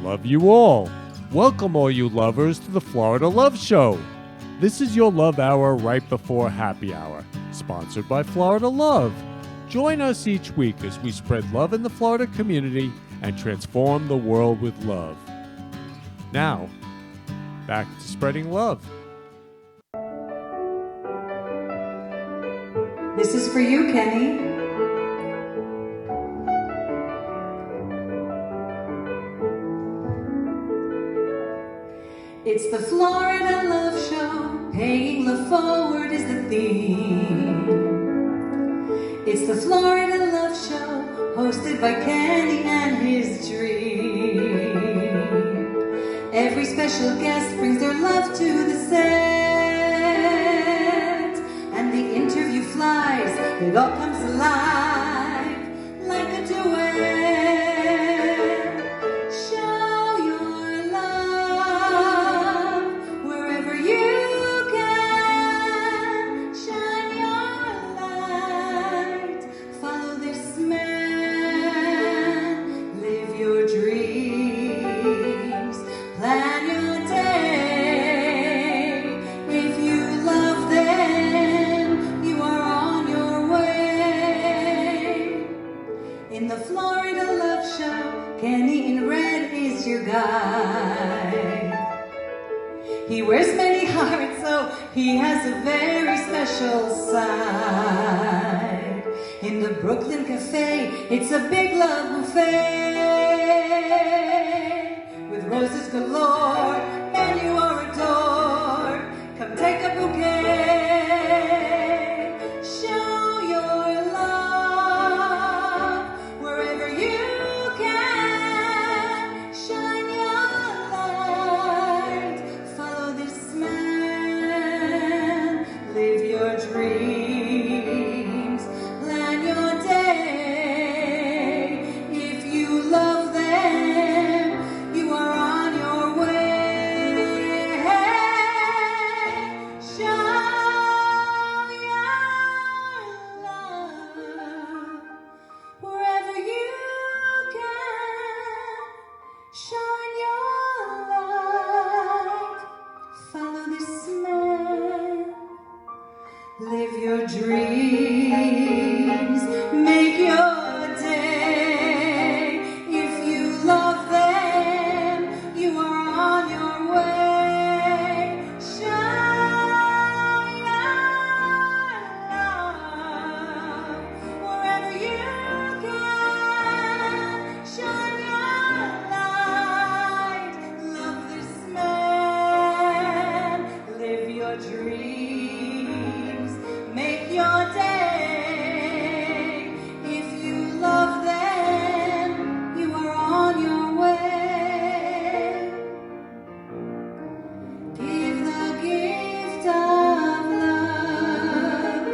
love you all. Welcome, all you lovers, to the Florida Love Show. This is your love hour right before happy hour, sponsored by Florida Love. Join us each week as we spread love in the Florida community and transform the world with love. Now, back to spreading love. This is for you, Kenny. It's the Florida Love Show, paying love forward is the theme. It's the Florida Love Show, hosted by Kenny and his dream. Every special guest brings their love to the set, and the interview flies, it all comes alive like a duet. He wears many hearts, so he has a very special side. In the Brooklyn Cafe, it's a big love buffet. With roses galore, and you are adored. Come take a bouquet. Show your love wherever you can. Shine your light. Follow this man. Live your dreams. Plan your day. If you love them, you are on your way. Show your love wherever you can. Shine your light. Follow this man. Live your dreams. Make your day. If you love them, you are on your way. Shine your love wherever you can. Shine your light. Love this man. Live your dreams. Make your day. If you love them, you are on your way. Give the gift of love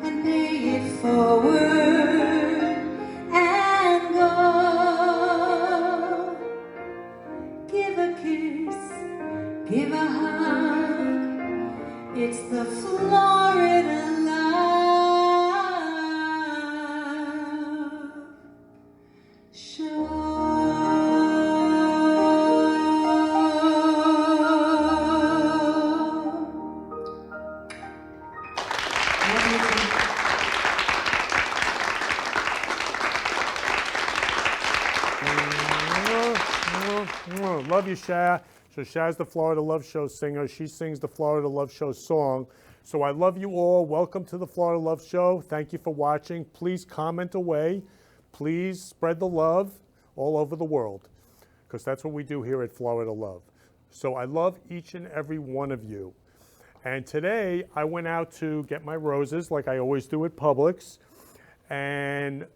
and pay it forward and go. Give a kiss, give a hug. It's the Florida Love Show. Love you, Shah. So Shah's the Florida Love Show singer. She sings the Florida Love Show song. So I love you all. Welcome to the Florida Love Show. Thank you for watching. Please comment away. Please spread the love all over the world, because that's what we do here at Florida Love. So I love each and every one of you. And today I went out to get my roses like I always do at Publix. And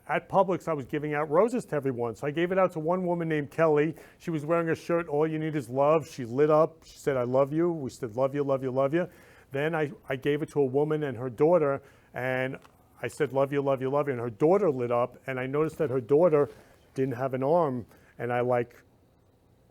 at Publix, I was giving out roses to everyone. So I gave it out to one woman named Kelly. She was wearing a shirt, "All You Need Is Love." She lit up. She said, "I love you." We said, "Love you, love you, love you." Then I gave it to a woman and her daughter, and I said, "Love you, love you, love you." And her daughter lit up, and I noticed that her daughter didn't have an arm, and I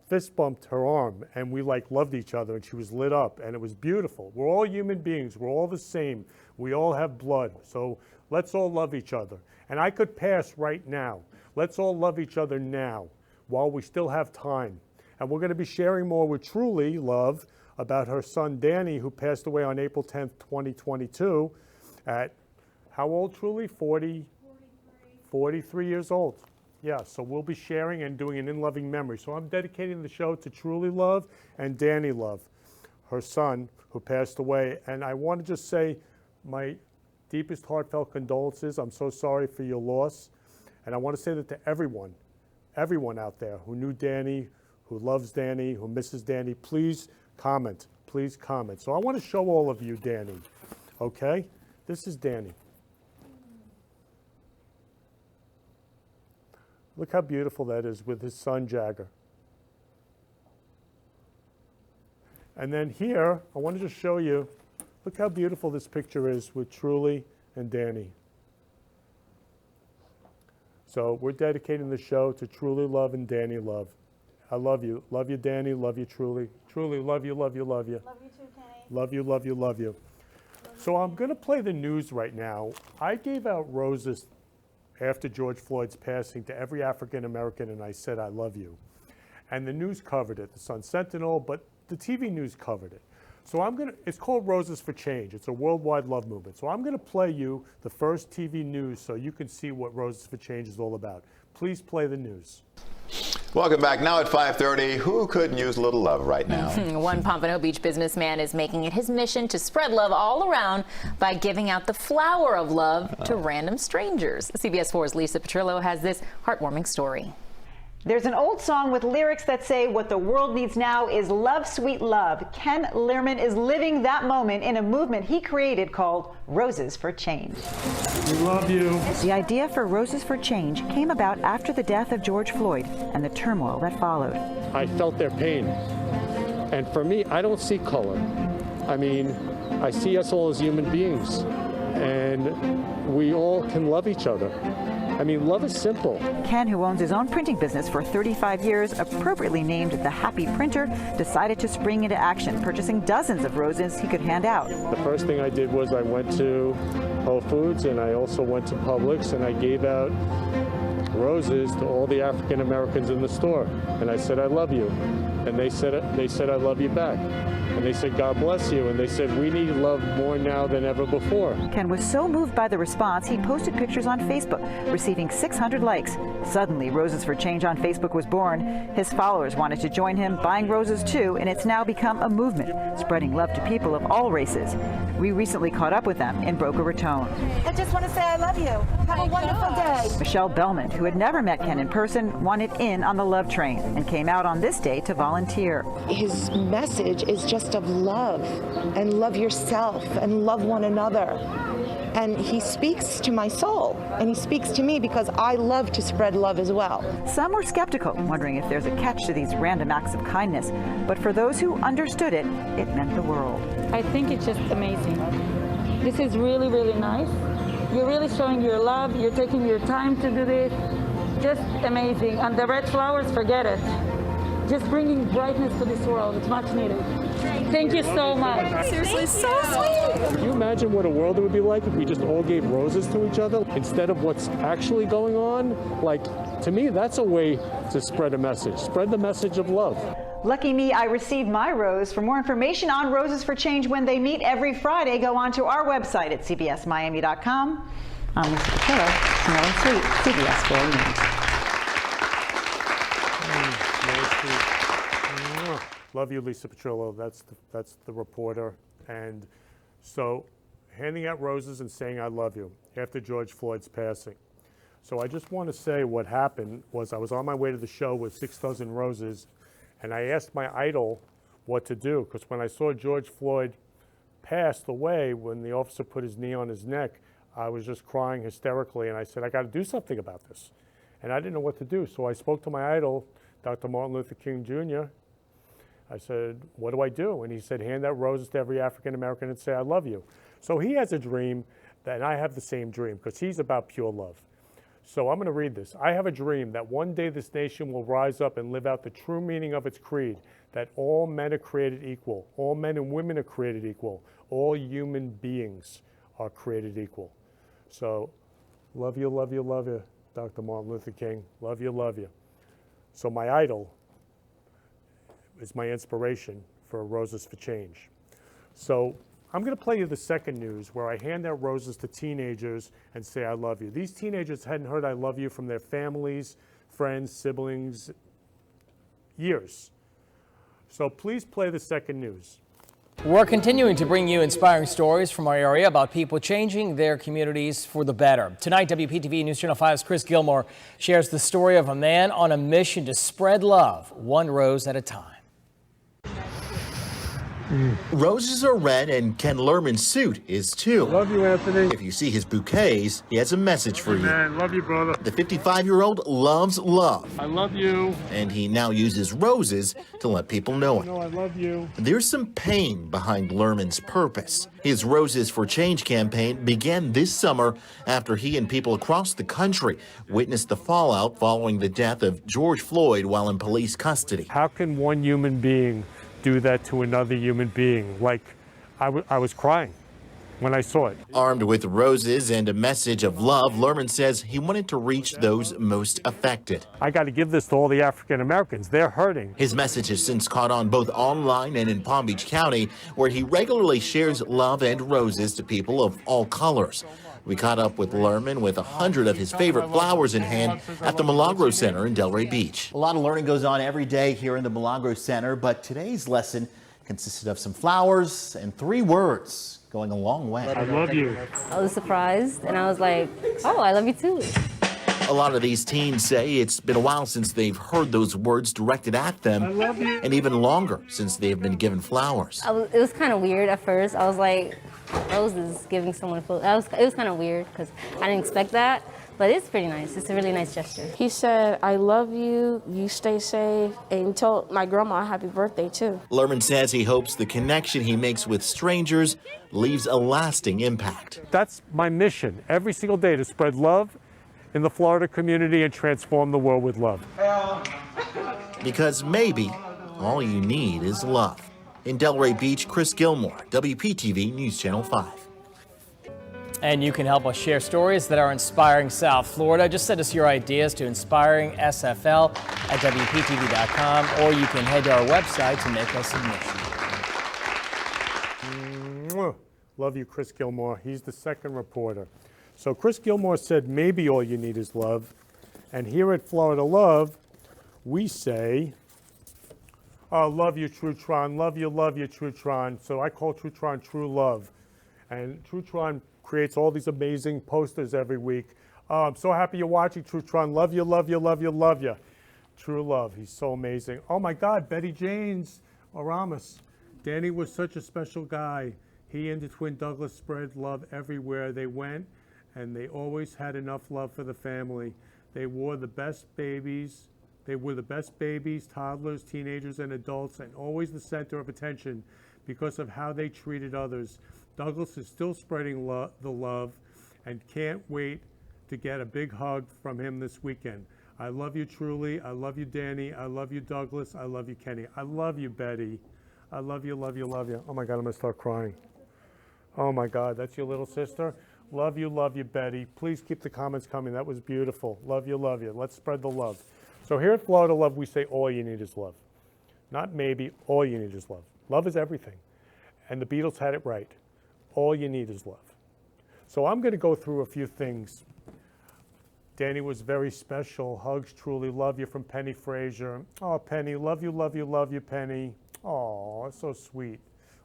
fist bumped her arm, and we loved each other, and she was lit up, and it was beautiful. We're all human beings. We're all the same. We all have blood. So let's all love each other. And I could pass right now. Let's all love each other now. while we still have time. And we're going to be sharing more with Truly Love about her son Danny, who passed away on April 10th, 2022 at, how old, Truly? 43 years old. Yeah, so we'll be sharing and doing an in loving memory. So I'm dedicating the show to Truly Love and Danny Love, her son, who passed away. And I want to just say my deepest heartfelt condolences. I'm so sorry for your loss. And I want to say that to everyone out there who knew Danny, who loves Danny, who misses Danny, please comment. Please comment. So I want to show all of you Danny, okay? This is Danny. Look how beautiful that is with his son Jagger. And then here, I want to just show you, look how beautiful this picture is with Truly and Danny. So we're dedicating the show to Truly Love and Danny Love. I love you. Love you, Danny. Love you, Truly. Truly, love you, love you, love you. Love you too, Kenny. Love you, love you, love you. So I'm going to play the news right now. I gave out roses after George Floyd's passing to every African American, and I said, I love you. And the news covered it, the Sun Sentinel, but the TV news covered it. So it's called Roses for Change. It's a worldwide love movement. So I'm going to play you the first TV news so you can see what Roses for Change is all about. Please play the news. Welcome back. Now at 5:30, who couldn't use a little love right now? One Pompano Beach businessman is making it his mission to spread love all around by giving out the flower of love to random strangers. CBS 4's Lisa Petrillo has this heartwarming story. There's an old song with lyrics that say what the world needs now is love, sweet love. Ken Lehrman is living that moment in a movement he created called Roses for Change. We love you. The idea for Roses for Change came about after the death of George Floyd and the turmoil that followed. I felt their pain. And for me, I don't see color. I mean, I see us all as human beings. And we all can love each other. I mean, love is simple. Ken, who owns his own printing business for 35 years, appropriately named the Happy Printer, decided to spring into action, purchasing dozens of roses he could hand out. The first thing I did was I went to Whole Foods and I also went to Publix and I gave out roses to all the African Americans in the store. And I said, I love you. And they said, I love you back. And they said, God bless you. And they said, we need love more now than ever before. Ken was so moved by the response, he posted pictures on Facebook, receiving 600 likes. Suddenly, Roses for Change on Facebook was born. His followers wanted to join him, buying roses too, and it's now become a movement, spreading love to people of all races. We recently caught up with them in Boca Raton. I just want to say I love you. Have a wonderful day. Michelle Bellman, who had never met Ken in person, wanted in on the love train and came out on this day to volunteer. His message is just of love, and love yourself, and love one another. And he speaks to my soul, and he speaks to me because I love to spread love as well. Some were skeptical, wondering if there's a catch to these random acts of kindness. But for those who understood it, it meant the world. I think it's just amazing. This is really, really nice. You're really showing your love. You're taking your time to do this. Just amazing. And the red flowers, forget it. Just bringing brightness to this world. It's much needed. Thank you so much. Seriously, so sweet. Can you imagine what a world it would be like if we just all gave roses to each other instead of what's actually going on? Like, to me, that's a way to spread a message. Spread the message of love. Lucky me, I received my rose. For more information on Roses for Change when they meet every Friday, go on to our website at cbsmiami.com. I'm Lisa Petrillo, Smelling Sweet, CBS 4 News. Love you, Lisa Petrillo. That's the reporter. And so handing out roses and saying I love you after George Floyd's passing. So I just want to say what happened was I was on my way to the show with 6 dozen roses, and I asked my idol what to do, because when I saw George Floyd passed away, when the officer put his knee on his neck, I was just crying hysterically, and I said, I got to do something about this. And I didn't know what to do, so I spoke to my idol, Dr. Martin Luther King Jr. I said, what do I do? And he said, hand out roses to every African American and say, I love you. So he has a dream, and I have the same dream, because he's about pure love. So I'm going to read this. I have a dream that one day this nation will rise up and live out the true meaning of its creed, that all men are created equal, all men and women are created equal, all human beings are created equal. So love you, love you, love you, Dr. Martin Luther King. Love you, love you. So my idol is my inspiration for Roses for Change. So I'm going to play you the second news where I hand out roses to teenagers and say I love you. These teenagers hadn't heard I love you from their families, friends, siblings, years. So please play the second news. We're continuing to bring you inspiring stories from our area about people changing their communities for the better. Tonight, WPTV News Channel 5's Chris Gilmore shares the story of a man on a mission to spread love, one rose at a time. Roses are red and Ken Lerman's suit is too. Love you, Anthony. If you see his bouquets, he has a message for you. Man, love you, brother. The 55-year-old loves love, I love you. and he now uses roses to let people know it. No, I love you. There's some pain behind Lerman's purpose. His Roses for Change campaign began this summer after he and people across the country witnessed the fallout following the death of George Floyd while in police custody. How can one human being do that to another human being? Like, I was crying when I saw it. Armed with roses and a message of love, Lerman says he wanted to reach those most affected. I got to give this to all the African Americans. They're hurting. His message has since caught on both online and in Palm Beach County, where he regularly shares love and roses to people of all colors. We caught up with Lerman with 100 of his favorite flowers in hand at the Milagro Center in Delray Beach. A lot of learning goes on every day here in the Milagro Center, but today's lesson consisted of some flowers and 3 words going a long way. I love you. I was surprised and I was like, oh, I love you too. A lot of these teens say it's been a while since they've heard those words directed at them, and even longer since they have been given flowers. It was kind of weird at first. I was like, roses, giving someone flowers. It was kind of weird because I didn't expect that, but it's pretty nice. It's a really nice gesture. He said, I love you, you stay safe, and he told my grandma happy birthday too. Lerman says he hopes the connection he makes with strangers leaves a lasting impact. That's my mission every single day, to spread love in the Florida community and transform the world with love. Because maybe all you need is love. In Delray Beach, Chris Gilmore, WPTV News Channel 5. And you can help us share stories that are inspiring South Florida. Just send us your ideas to inspiringsfl@WPTV.com, or you can head to our website to make a submission. Love you, Chris Gilmore. He's the second reporter. So Chris Gilmore said maybe all you need is love. And here at Florida Love, we say, oh, love you, Trutron. Love you, Trutron. So I call Trutron True Love. And Trutron creates all these amazing posters every week. Oh, I'm so happy you're watching, Trutron. Love you, love you, love you, love you. True Love. He's so amazing. Oh, my God, Betty Janes Oramus. Danny was such a special guy. He and the twin Douglas spread love everywhere they went, and they always had enough love for the family. They were the best babies, toddlers, teenagers, and adults, and always the center of attention because of how they treated others. Douglas is still spreading the love and can't wait to get a big hug from him this weekend. I love you truly. I love you, Danny. I love you, Douglas. I love you, Kenny. I love you, Betty. I love you, love you, love you. Oh, my God, I'm going to start crying. Oh, my God, that's your little sister? Love you, Betty. Please keep the comments coming. That was beautiful. Love you, love you. Let's spread the love. So here at Florida Love, we say all you need is love. Not maybe, all you need is love. Love is everything. And the Beatles had it right. All you need is love. So I'm going to go through a few things. Danny was very special. Hugs, truly love you, from Penny Frazier. Oh, Penny, love you, Penny. Oh, that's so sweet.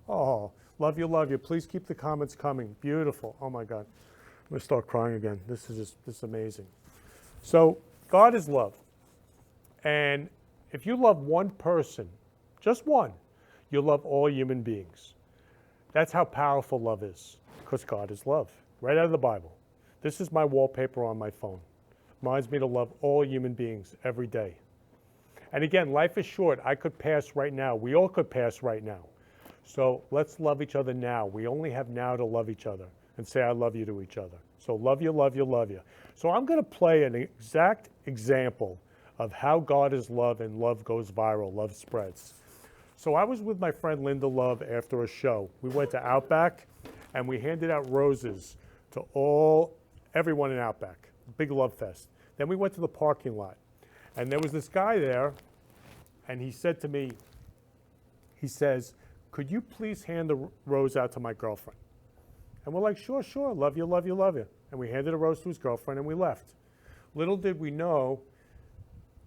Oh, love you. Please keep the comments coming. Beautiful. Oh, my God. I'm going to start crying again. This is amazing. So God is love. And if you love one person, just one, you'll love all human beings. That's how powerful love is, because God is love. Right out of the Bible. This is my wallpaper on my phone. Reminds me to love all human beings every day. And again, life is short. I could pass right now. We all could pass right now. So let's love each other now. We only have now to love each other and say I love you to each other. So love you, love you, love you. So I'm going to play an exact example of how God is love and love goes viral, love spreads. So I was with my friend Linda Love after a show. We went to Outback and we handed out roses to everyone in Outback. Big love fest. Then we went to the parking lot And there was this guy there, and he said to me, he says, could you please hand the rose out to my girlfriend? And we're like, sure, sure, love you, love you, love you. And we handed a rose to his girlfriend and we left. Little did we know,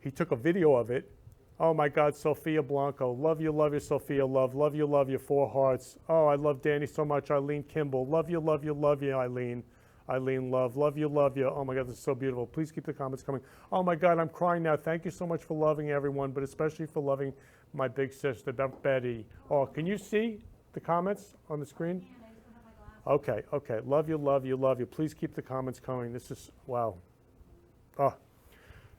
he took a video of it. Oh my God, Sophia Blanco, love you, Sophia, love you, 4 hearts. Oh, I love Danny so much, Eileen Kimball, love you, Eileen. Eileen, love you. Oh my God, this is so beautiful. Please keep the comments coming. Oh my God, I'm crying now. Thank you so much for loving everyone, but especially for loving my big sister, Betty. Oh, can you see the comments on the screen? Okay. Love you. Please keep the comments coming. This is, wow. Oh.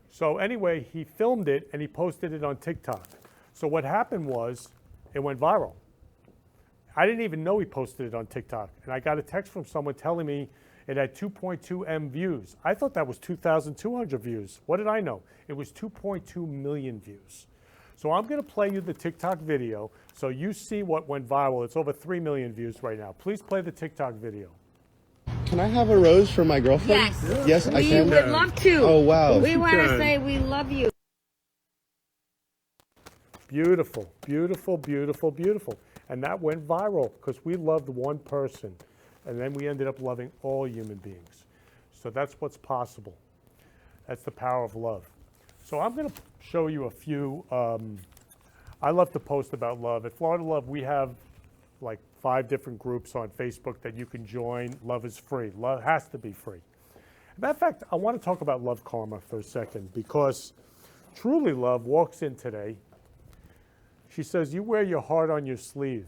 So anyway, he filmed it and he posted it on TikTok. So what happened was it went viral. I didn't even know he posted it on TikTok. And I got a text from someone telling me it had 2.2 M views. I thought that was 2,200 views. What did I know? It was 2.2 million views. So I'm going to play you the TikTok video so you see what went viral. It's over 3 million views right now. Please play the TikTok video. Can I have a rose for my girlfriend? Yes. Yes, I can. We would love to. Oh, wow. We want to say we love you. Beautiful. And that went viral because we loved one person. And then we ended up loving all human beings. So that's what's possible. That's the power of love. So I'm going to show you a few. I love to post about love. At Florida Love, we have like 5 different groups on Facebook that you can join. Love is free. Love has to be free. As a matter of fact, I want to talk about Love Karma for a second because Truly Love walks in today. She says, you wear your heart on your sleeve.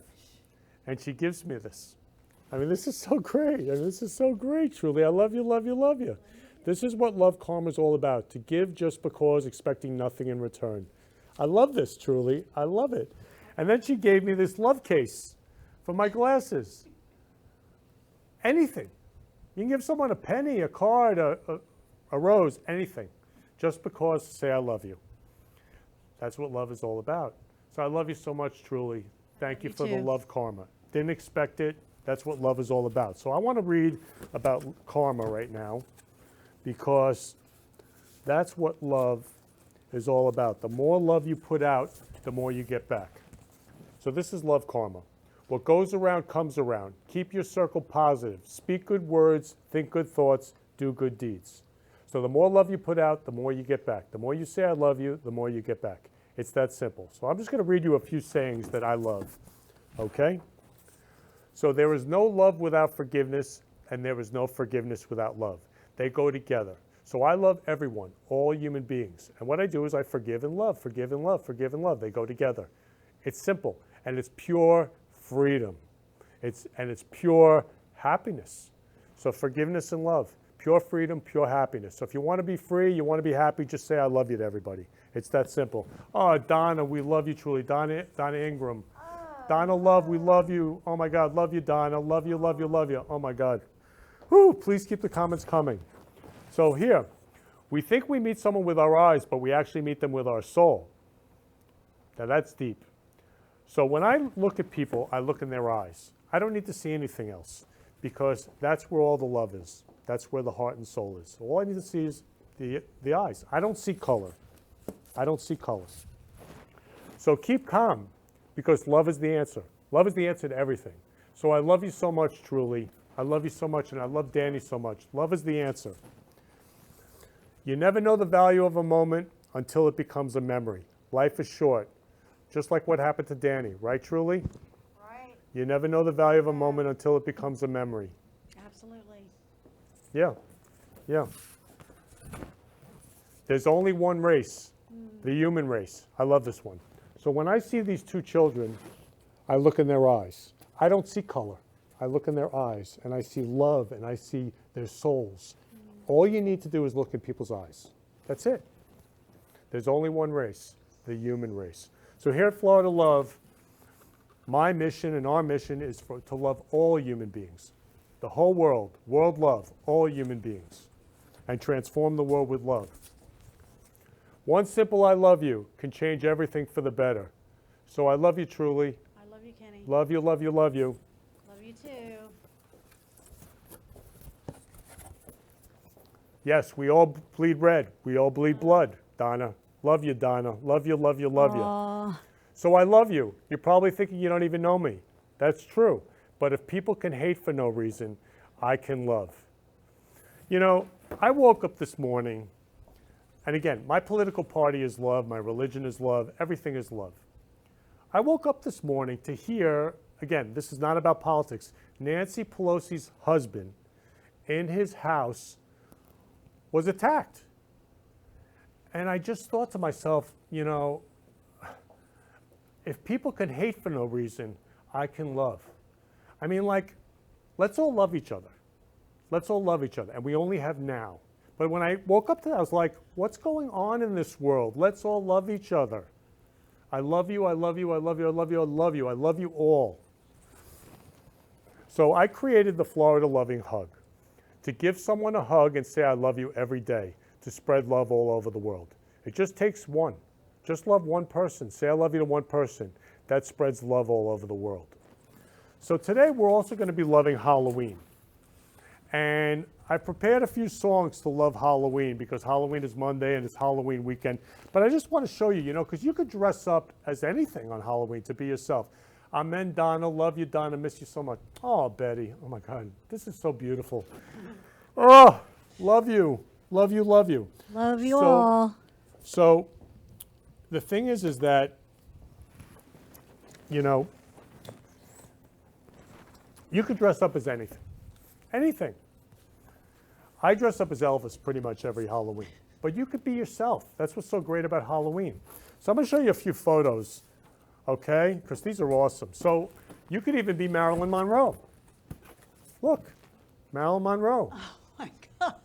And she gives me this. I mean, this is so great. Truly. I love you. This is what Love Karma is all about, to give just because, expecting nothing in return. I love this, Truly. I love it. And then she gave me this love case for my glasses. Anything. You can give someone a penny, a card, a rose, anything. Just because to say I love you. That's what love is all about. So I love you so much, Truly. Thank you for the Love Karma. Didn't expect it. That's what love is all about. So I want to read about karma right now because that's what love is all about. The more love you put out, the more you get back. So this is Love Karma. What goes around comes around. Keep your circle positive. Speak good words, think good thoughts, do good deeds. So the more love you put out, the more you get back. The more you say I love you, the more you get back. It's that simple. So I'm just going to read you a few sayings that I love. Okay? So there is no love without forgiveness, and there is no forgiveness without love. They go together. So I love everyone, all human beings. And what I do is I forgive and love, forgive and love, forgive and love. They go together. It's simple, and it's pure freedom. It's pure happiness. So forgiveness and love, pure freedom, pure happiness. So if you want to be free, you want to be happy, just say I love you to everybody. It's that simple. Oh, Donna, we love you truly. Donna Ingram. Donna, love, we love you. Oh my God, love you, Donna. Love you. Oh my God. Whew, please keep the comments coming. So here, we think we meet someone with our eyes, but we actually meet them with our soul. Now that's deep. So when I look at people, I look in their eyes. I don't need to see anything else because that's where all the love is. That's where the heart and soul is. So all I need to see is the eyes. I don't see color. I don't see colors. So keep calm because love is the answer. Love is the answer to everything. So I love you so much, Truly. I love you so much, and I love Danny so much. Love is the answer. You never know the value of a moment until it becomes a memory. Life is short, just like what happened to Danny, right, Truly? Right. You never know the value of a moment until it becomes a memory. Absolutely. Yeah. There's only one race, the human race. I love this one. So when I see these 2 children, I look in their eyes. I don't see color. I look in their eyes, and I see love, and I see their souls. All you need to do is look in people's eyes. That's it. There's only one race, the human race. So here at Florida Love, my mission and our mission is to love all human beings, the whole world, world love, all human beings, and transform the world with love. One simple I love you can change everything for the better. So I love you, Truly. I love you, Kenny. Love you. Love you too. Yes, we all bleed red. We all bleed blood, Donna. Love you, Donna. Love you, love you, love you. Aw. So I love you. You're probably thinking you don't even know me. That's true. But if people can hate for no reason, I can love. You know, I woke up this morning, and again, my political party is love, my religion is love, everything is love. I woke up this morning to hear, again, this is not about politics, Nancy Pelosi's husband in his house was attacked. And I just thought to myself, you know, if people can hate for no reason, I can love. I mean, like, let's all love each other. Let's all love each other. And we only have now. But when I woke up to that, I was like, what's going on in this world? Let's all love each other. I love you, I love you, I love you, I love you, I love you. I love you all. So I created the Florida Loving Hug, to give someone a hug and say I love you every day, to spread love all over the world. It just takes one. Just love one person. Say I love you to one person. That spreads love all over the world. So today we're also going to be loving Halloween. And I prepared a few songs to love Halloween because Halloween is Monday and it's Halloween weekend. But I just want to show you, you know, because you could dress up as anything on Halloween to be yourself. Amen, Donna. Love you, Donna. Miss you so much. Oh, Betty. Oh, my God. This is so beautiful. Oh, love you. Love you, love you. Love you all. So the thing is that, you know, you could dress up as anything. Anything. I dress up as Elvis pretty much every Halloween. But you could be yourself. That's what's so great about Halloween. So I'm going to show you a few photos, okay? Because these are awesome. So you could even be Marilyn Monroe. Look, Marilyn Monroe. Oh, my God.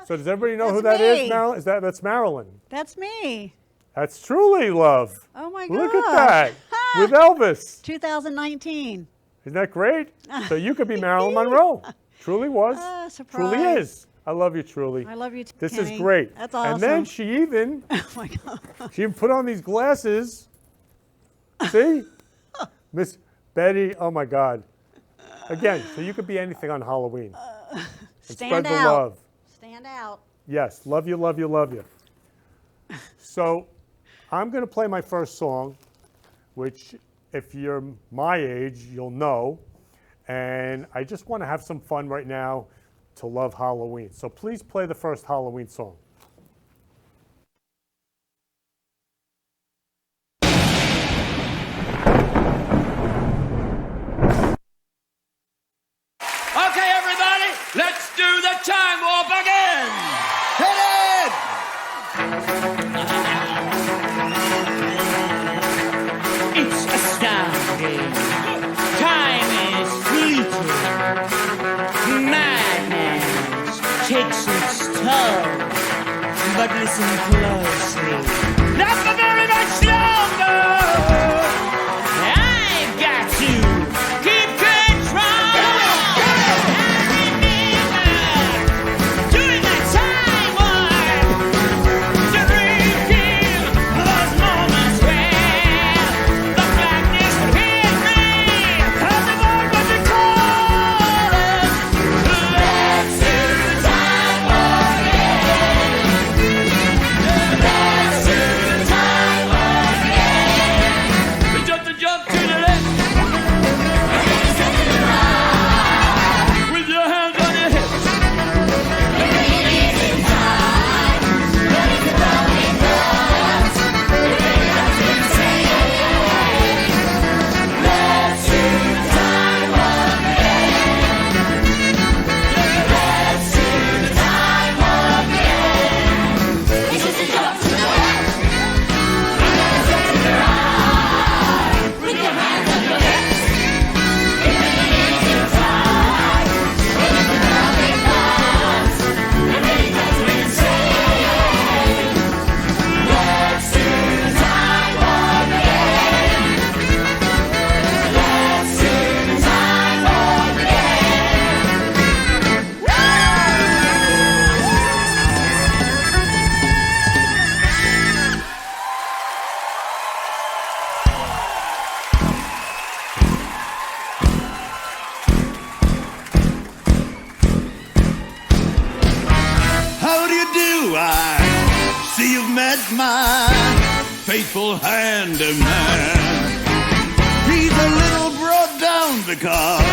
So does everybody know who That's that is, me. Marilyn? That's Marilyn. That's me. That's truly love. Oh, my God. Look at that. With Elvis. 2019. Isn't that great? So you could be Marilyn Monroe. Truly was. Surprise. Truly is. I love you, Truly. I love you too, This Kenny. is great. That's awesome. And then she even, Oh, my God. she even put on these glasses. See? Miss Betty, oh my God. Again, so you could be anything on Halloween. And Stand spread the out. love. Stand out. Yes, love you, love you, love you. So I'm going to play my first song, which if you're my age, you'll know. And I just want to have some fun right now to love Halloween. So please play the first Halloween song. Okay, everybody, let's do the time warp again. Hit it! It's astounding. Time is fleeting. Madness takes its toll. But listen closely. Not for very much longer. I've got to keep control. Doing that time warp to reveal those moments where the blackness hit me. 'Cause the world was a chorus. Let's do the time warp again. Let's do the time my faithful handyman. He's a little brought down because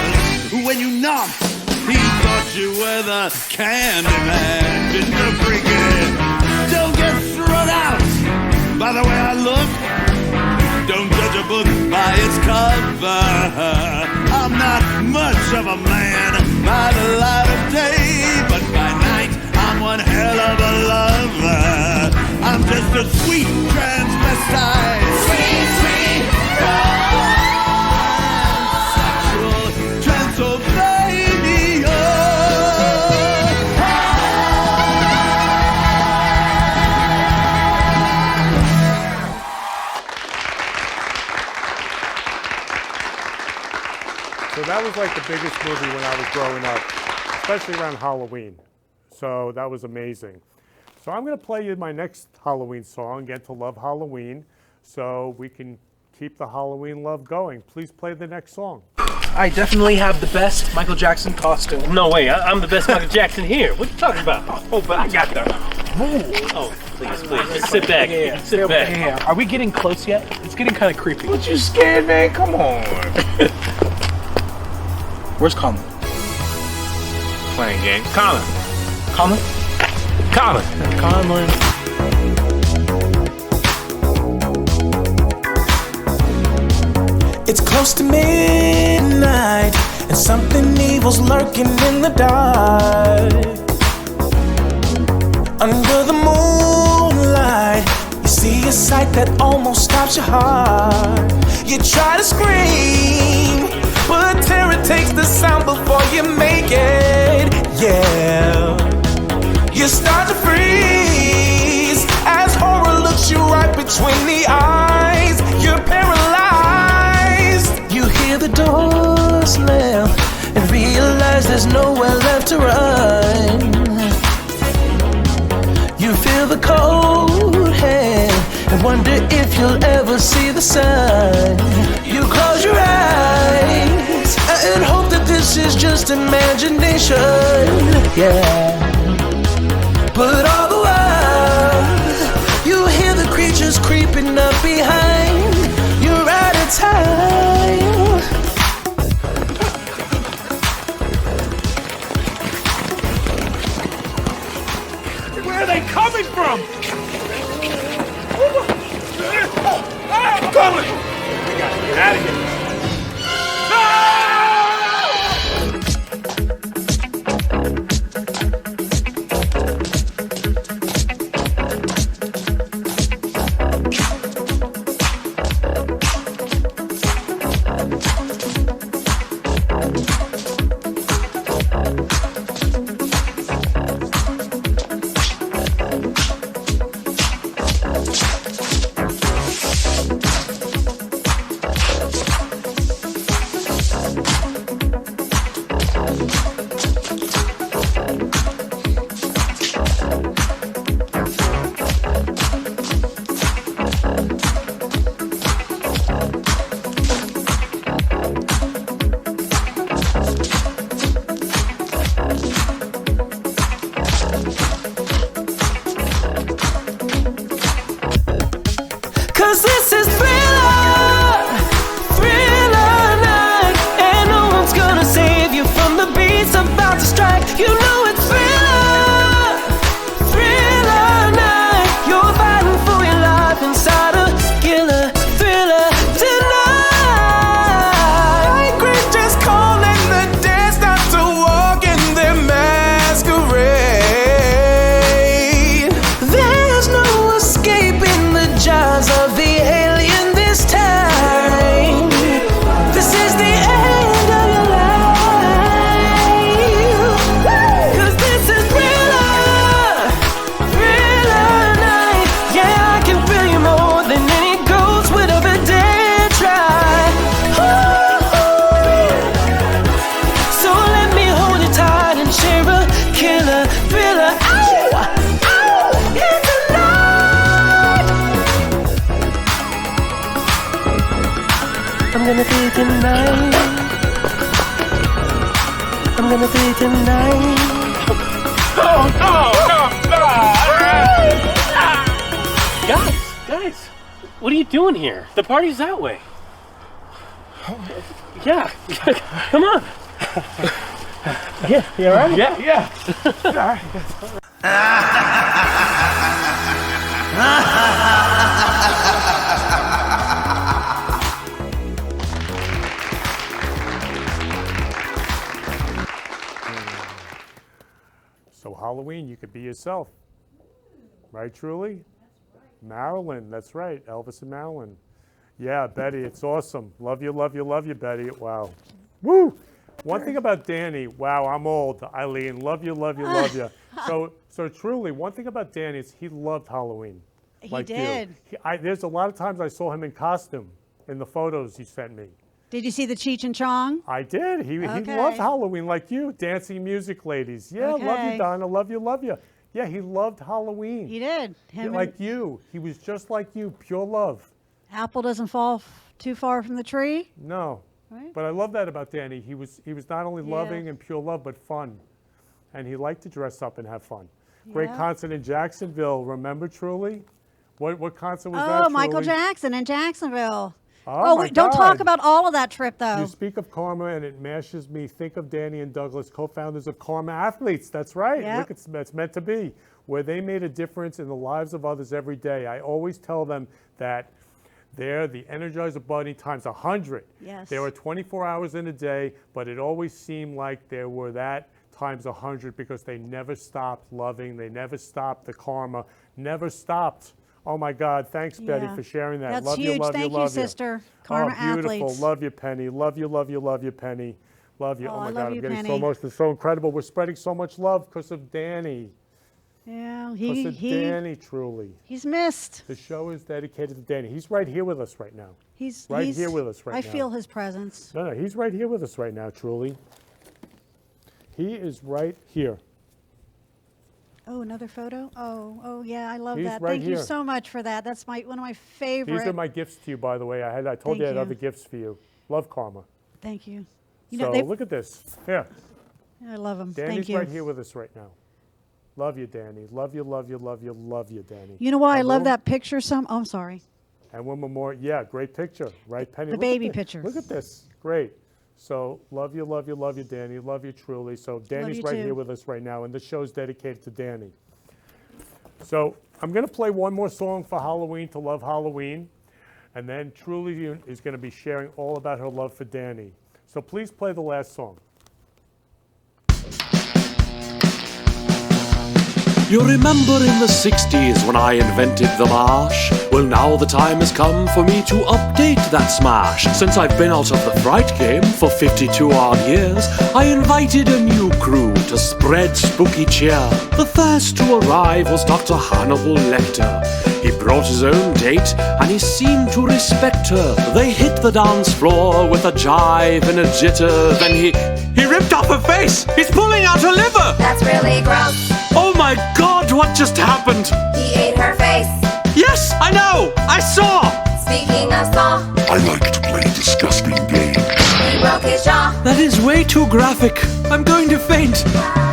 when you knock, he thought you were the candy man. Mr. Freaky, don't get thrown out by the way I look. Don't judge a book by its cover. I'm not much of a man by the light of day, but by night I'm one hell of a lover. I'm just a sweet transvestite. Sweet, sweet transsexual Transylvania. So that was like the biggest movie when I was growing up, especially around Halloween. So that was amazing. So I'm going to play you my next Halloween song, Get to Love Halloween, so we can keep the Halloween love going. Please play the next song. I definitely have the best Michael Jackson costume. No way, I'm the best Michael Jackson here. What are you talking about? Oh, but I got that. Oh, please, just sit back. Sit back. Yeah. Are we getting close yet? It's getting kind of creepy. What, you scared, man? Come on. Where's Colin? Playing game. Colin. Colin? Colin. Colin. It's close to midnight, and something evil's lurking in the dark. Under the moonlight, you see a sight that almost stops your heart. You try to scream, but terror takes the sound before you make it. Yeah, you start to freeze as horror looks you right between the eyes. You're paralyzed. You hear the door slam and realize there's nowhere left to run. You feel the cold hand and wonder if you'll ever see the sun. You close your eyes and hope that this is just imagination. Yeah, but all the while you hear the creatures creeping up behind. You're out of time. Where are they coming from? Coming! We gotta get out of here. Cause this is Thriller, Thriller night, and no one's gonna save you from the beats about to strike. You know it's Thriller, Thriller night. You're fighting for your life inside a killer thriller tonight. Night creatures calling the dead stop to walk in their masquerade. There's no escaping the jaws of the alien this time. This is the end of your life. Cause this is Thriller, Thriller night. Yeah, I can feel you more than any ghost would ever dare try. Ooh. So let me hold you tight and share a killer thriller. Ow! Ow! Here tonight. I'm gonna be tonight. I'm gonna be tonight. Oh, no, no, no. Guys, what are you doing here? The party's that way. Yeah, come on. Yeah, you all right? Yeah. So Halloween, you could be yourself. Right, Truly? Marilyn, that's right. Elvis and Marilyn. Yeah, Betty, it's awesome. Love you, Betty. Wow. Woo! One thing about Danny, wow, I'm old. Eileen, love you. So Truly, one thing about Danny is he loved Halloween. He like did. You. There's a lot of times I saw him in costume in the photos he sent me. Did you see the Cheech and Chong? I did. He Okay. loved Halloween like you. Dancing music ladies. Yeah, love Okay. you, Donna. Love you. Yeah, he loved Halloween. He did. Like you. He was just like you, pure love. Apple doesn't fall too far from the tree. No. Right. But I love that about Danny. He was not only loving and pure love, but fun. And he liked to dress up and have fun. Great Yeah. concert in Jacksonville. Remember, Truly? What concert was that, Oh, Michael Truly? Jackson in Jacksonville. Oh, my wait, don't talk God. about all of that trip, though. You speak of karma, and it mashes me. Think of Danny and Douglas, co-founders of Karma Athletes. That's right. Yep. Look, it's meant to be. Where they made a difference in the lives of others every day. I always tell them that they're the Energizer Bunny times 100. Yes. There were 24 hours in a day, but it always seemed like there were that times 100 because they never stopped loving. They never stopped the karma. Never stopped. Oh my God! Thanks, Betty, Yeah. for sharing that. That's love huge. you, love Thank you, love sister. Karma oh, beautiful. Athletes. Love you, Penny. Love you, Penny. Love you. Oh, Oh, I my love God, I'm you, getting Penny. so emotional. It's so incredible. We're spreading so much love because of Danny. Yeah, Because of Danny, Truly. he's missed. The show is dedicated to Danny. He's right here with us right now. He's Right here with us right I now. feel his presence. No, he's right here with us right now, Truly. He is right here. Oh, another photo. Oh, yeah, I love He's that. right Thank you here. so much for that. That's one of my favorite. These are my gifts to you, by the way. I told Thank you I had you. other gifts for you. Love Karma. Thank you. So they- look at this. Here. I love him. Danny's Thank you. right here with us right now. Love you, Danny. Love you, Danny. You know why I And love one- that picture? Oh, I'm sorry. And one more. Yeah, great picture. Right, Penny? The Look at baby this. picture. Look at this. Great. So love you, Danny. Love you truly. So Danny's you right too. here with us right now, and this show's dedicated to Danny. So I'm going to play one more song for Halloween to love Halloween, and then Truly is going to be sharing all about her love for Danny. So please play the last song. You remember in the 60s when I invented the marsh? Well, now the time has come for me to update that smash. Since I've been out of the fright game for 52 odd years, I invited a new crew to spread spooky cheer. The first to arrive was Dr. Hannibal Lecter. He brought his own date and he seemed to respect her. They hit the dance floor with a jive and a jitter. Then he ripped off her face! He's pulling out her liver! That's really gross. Oh my God, what just happened? He ate her face. Yes, I know! I saw! Speaking of saw, I like to play disgusting games. he broke his jaw. That is way too graphic. I'm going to faint.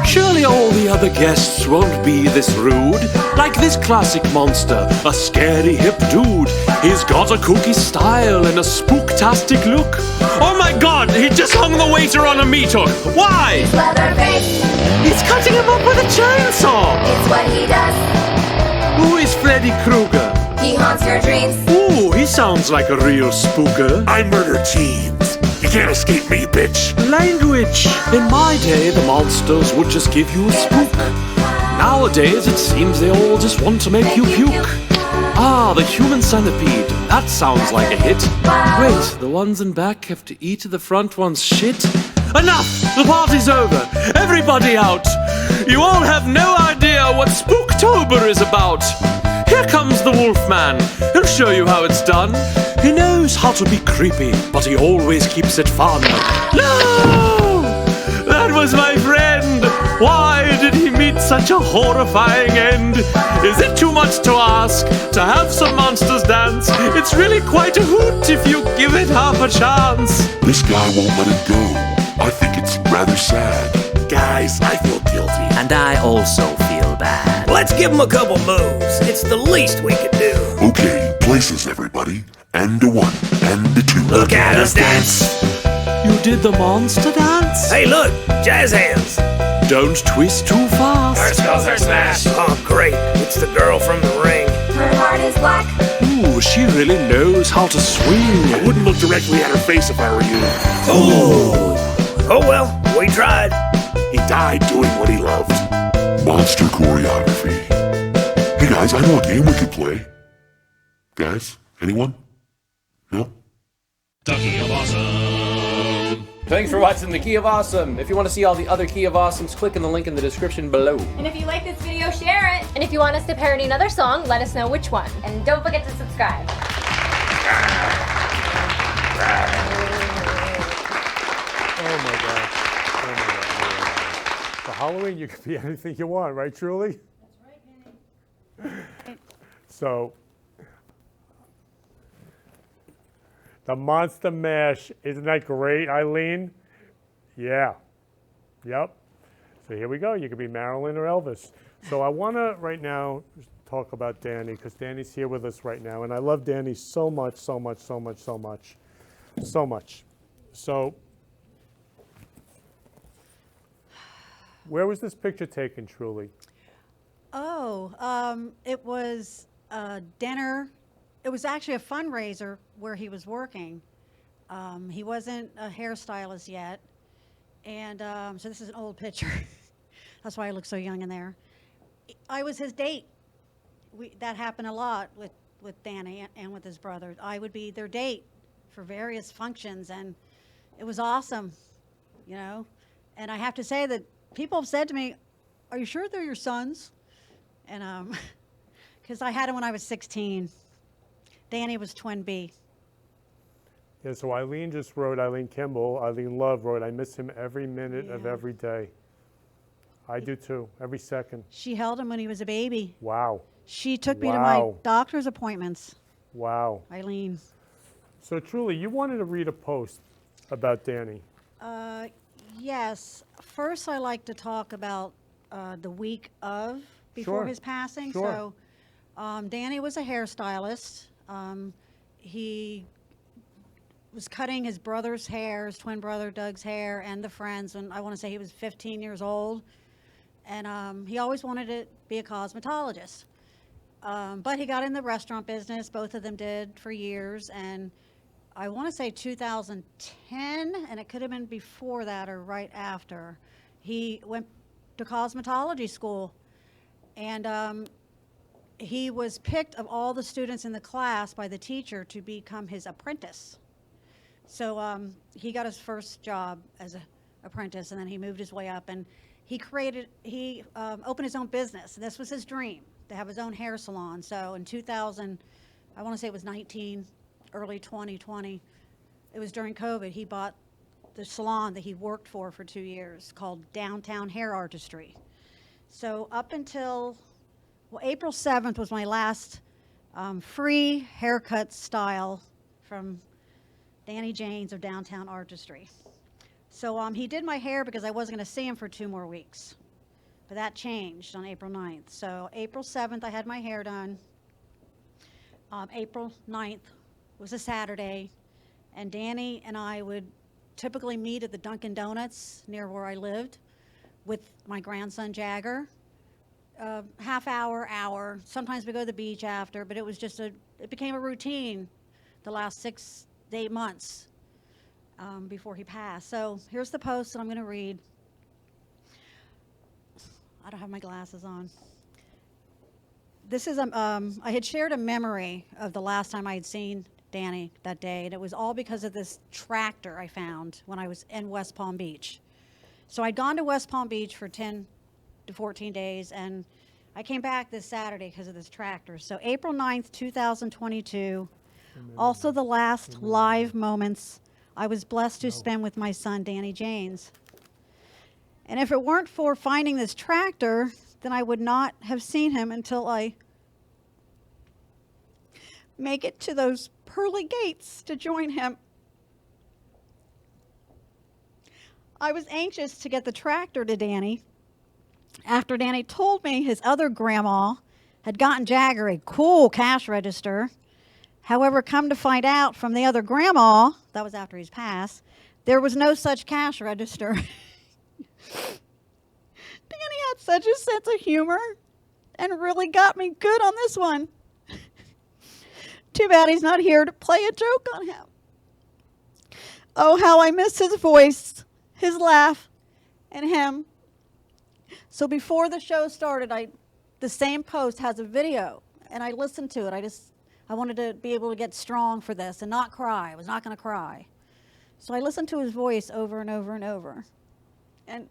Surely all the other guests won't be this rude. Like this classic monster, a scary hip dude. He's got a kooky style and a spooktastic look. Oh my God, he just hung the waiter on a meat hook. Why? Leatherface. He's cutting him up with a chainsaw. It's what he does. Who is Freddy Krueger? He haunts your dreams. Ooh, he sounds like a real spooker. I murder teens. You can't escape me, bitch. Language. In my day, the monsters would just give you a spook. Nowadays, it seems they all just want to make you puke. Ah, the human centipede. That sounds like a hit. Wait, the ones in back have to eat the front one's shit? Enough! The party's over. Everybody out. You all have no idea what Spooktober is about. Here comes the Wolfman. He'll show you how it's done. He knows how to be creepy, but he always keeps it fun. No! That was my friend. Why did he meet such a horrifying end? Is it too much to ask to have some monsters dance? It's really quite a hoot if you give it half a chance. This guy won't let it go. I think it's rather sad. Guys, I feel guilty. And I also feel bad. Let's give him a couple moves. It's the least we could do. Okay, places, everybody. And a 1, and a 2. Look at us dance. You did the monster dance? Hey, look, jazz hands. Don't twist too fast. First goes her smash. Oh, great. It's the girl from the ring. Her heart is black. Ooh, she really knows how to swing. I wouldn't look directly at her face if I were you. Ooh. Oh, well, we tried. He died doing what he loved. Monster choreography. Hey guys, I know a game we could play. Guys, anyone? No? The Key of Awesome. Thanks for watching The Key of Awesome. If you want to see all the other Key of Awesomes, click on the link in the description below. And if you like this video, share it. And if you want us to parody another song, let us know which one. And don't forget to subscribe. Oh my God. Oh my God. For Halloween, you can be anything you want, right, Truly? That's right, So, the Monster Mash, isn't that great, Eileen? Yeah. Yep. So here we go. You could be Marilyn or Elvis. So I want to right now talk about Danny, because Danny's here with us right now, and I love Danny so much, so much, so much, so much, so much. So, where was this picture taken, Truly? Oh, it was a dinner. It was actually a fundraiser where he was working. He wasn't a hairstylist yet. And so this is an old picture. That's why I look so young in there. I was his date. That happened a lot with Danny and with his brother. I would be their date for various functions, and it was awesome, you know. And I have to say that people have said to me, "Are you sure they're your sons?" And because I had him when I was 16. Danny was twin B. Yeah, so Eileen just wrote, Eileen Kimball, Eileen Love wrote, "I miss him every minute of every day." I do too, every second. She held him when he was a baby. Wow. She took me to my doctor's appointments. Wow. Eileen. So Truly, you wanted to read a post about Danny. Yes. First, I like to talk about the week of before his passing. Sure. So Danny was a hairstylist. He was cutting his brother's hair, his twin brother Doug's hair, and the friends, and I want to say he was 15 years old. And he always wanted to be a cosmetologist. But he got in the restaurant business, both of them did for years, and I want to say 2010, and it could have been before that or right after, he went to cosmetology school. And he was picked of all the students in the class by the teacher to become his apprentice. So he got his first job as an apprentice, and then he moved his way up, and he opened his own business. And this was his dream, to have his own hair salon. So in 2000, I want to say it was 19, early 2020, it was during COVID, he bought the salon that he worked for 2 years called Downtown Hair Artistry. So up until, well, April 7th was my last free haircut style from Danny Janes of Downtown Artistry. So he did my hair because I wasn't going to see him for 2 more weeks. But that changed on April 9th. So April 7th, I had my hair done. April 9th was a Saturday. And Danny and I would typically meet at the Dunkin' Donuts near where I lived with my grandson Jagger. Half hour. Sometimes we go to the beach after, but it was just it became a routine the last 6 to 8 months before he passed. So here's the post that I'm going to read. I don't have my glasses on. This is, I had shared a memory of the last time I had seen Danny that day, and it was all because of this tractor I found when I was in West Palm Beach. So I'd gone to West Palm Beach for 10 to 14 days, and I came back this Saturday because of this tractor. So April 9th, 2022, also the last live moments I was blessed to spend with my son, Danny Janes. And if it weren't for finding this tractor, then I would not have seen him until I make it to those pearly gates to join him. I was anxious to get the tractor to Danny after Danny told me his other grandma had gotten Jagger a cool cash register. However, come to find out from the other grandma, that was after he's passed, there was no such cash register. Danny had such a sense of humor and really got me good on this one. Too bad he's not here to play a joke on him. Oh, how I miss his voice, his laugh, and him. So before the show started, the same post has a video, and I listened to it. I wanted to be able to get strong for this and not cry. I was not going to cry. So I listened to his voice over and over and over. And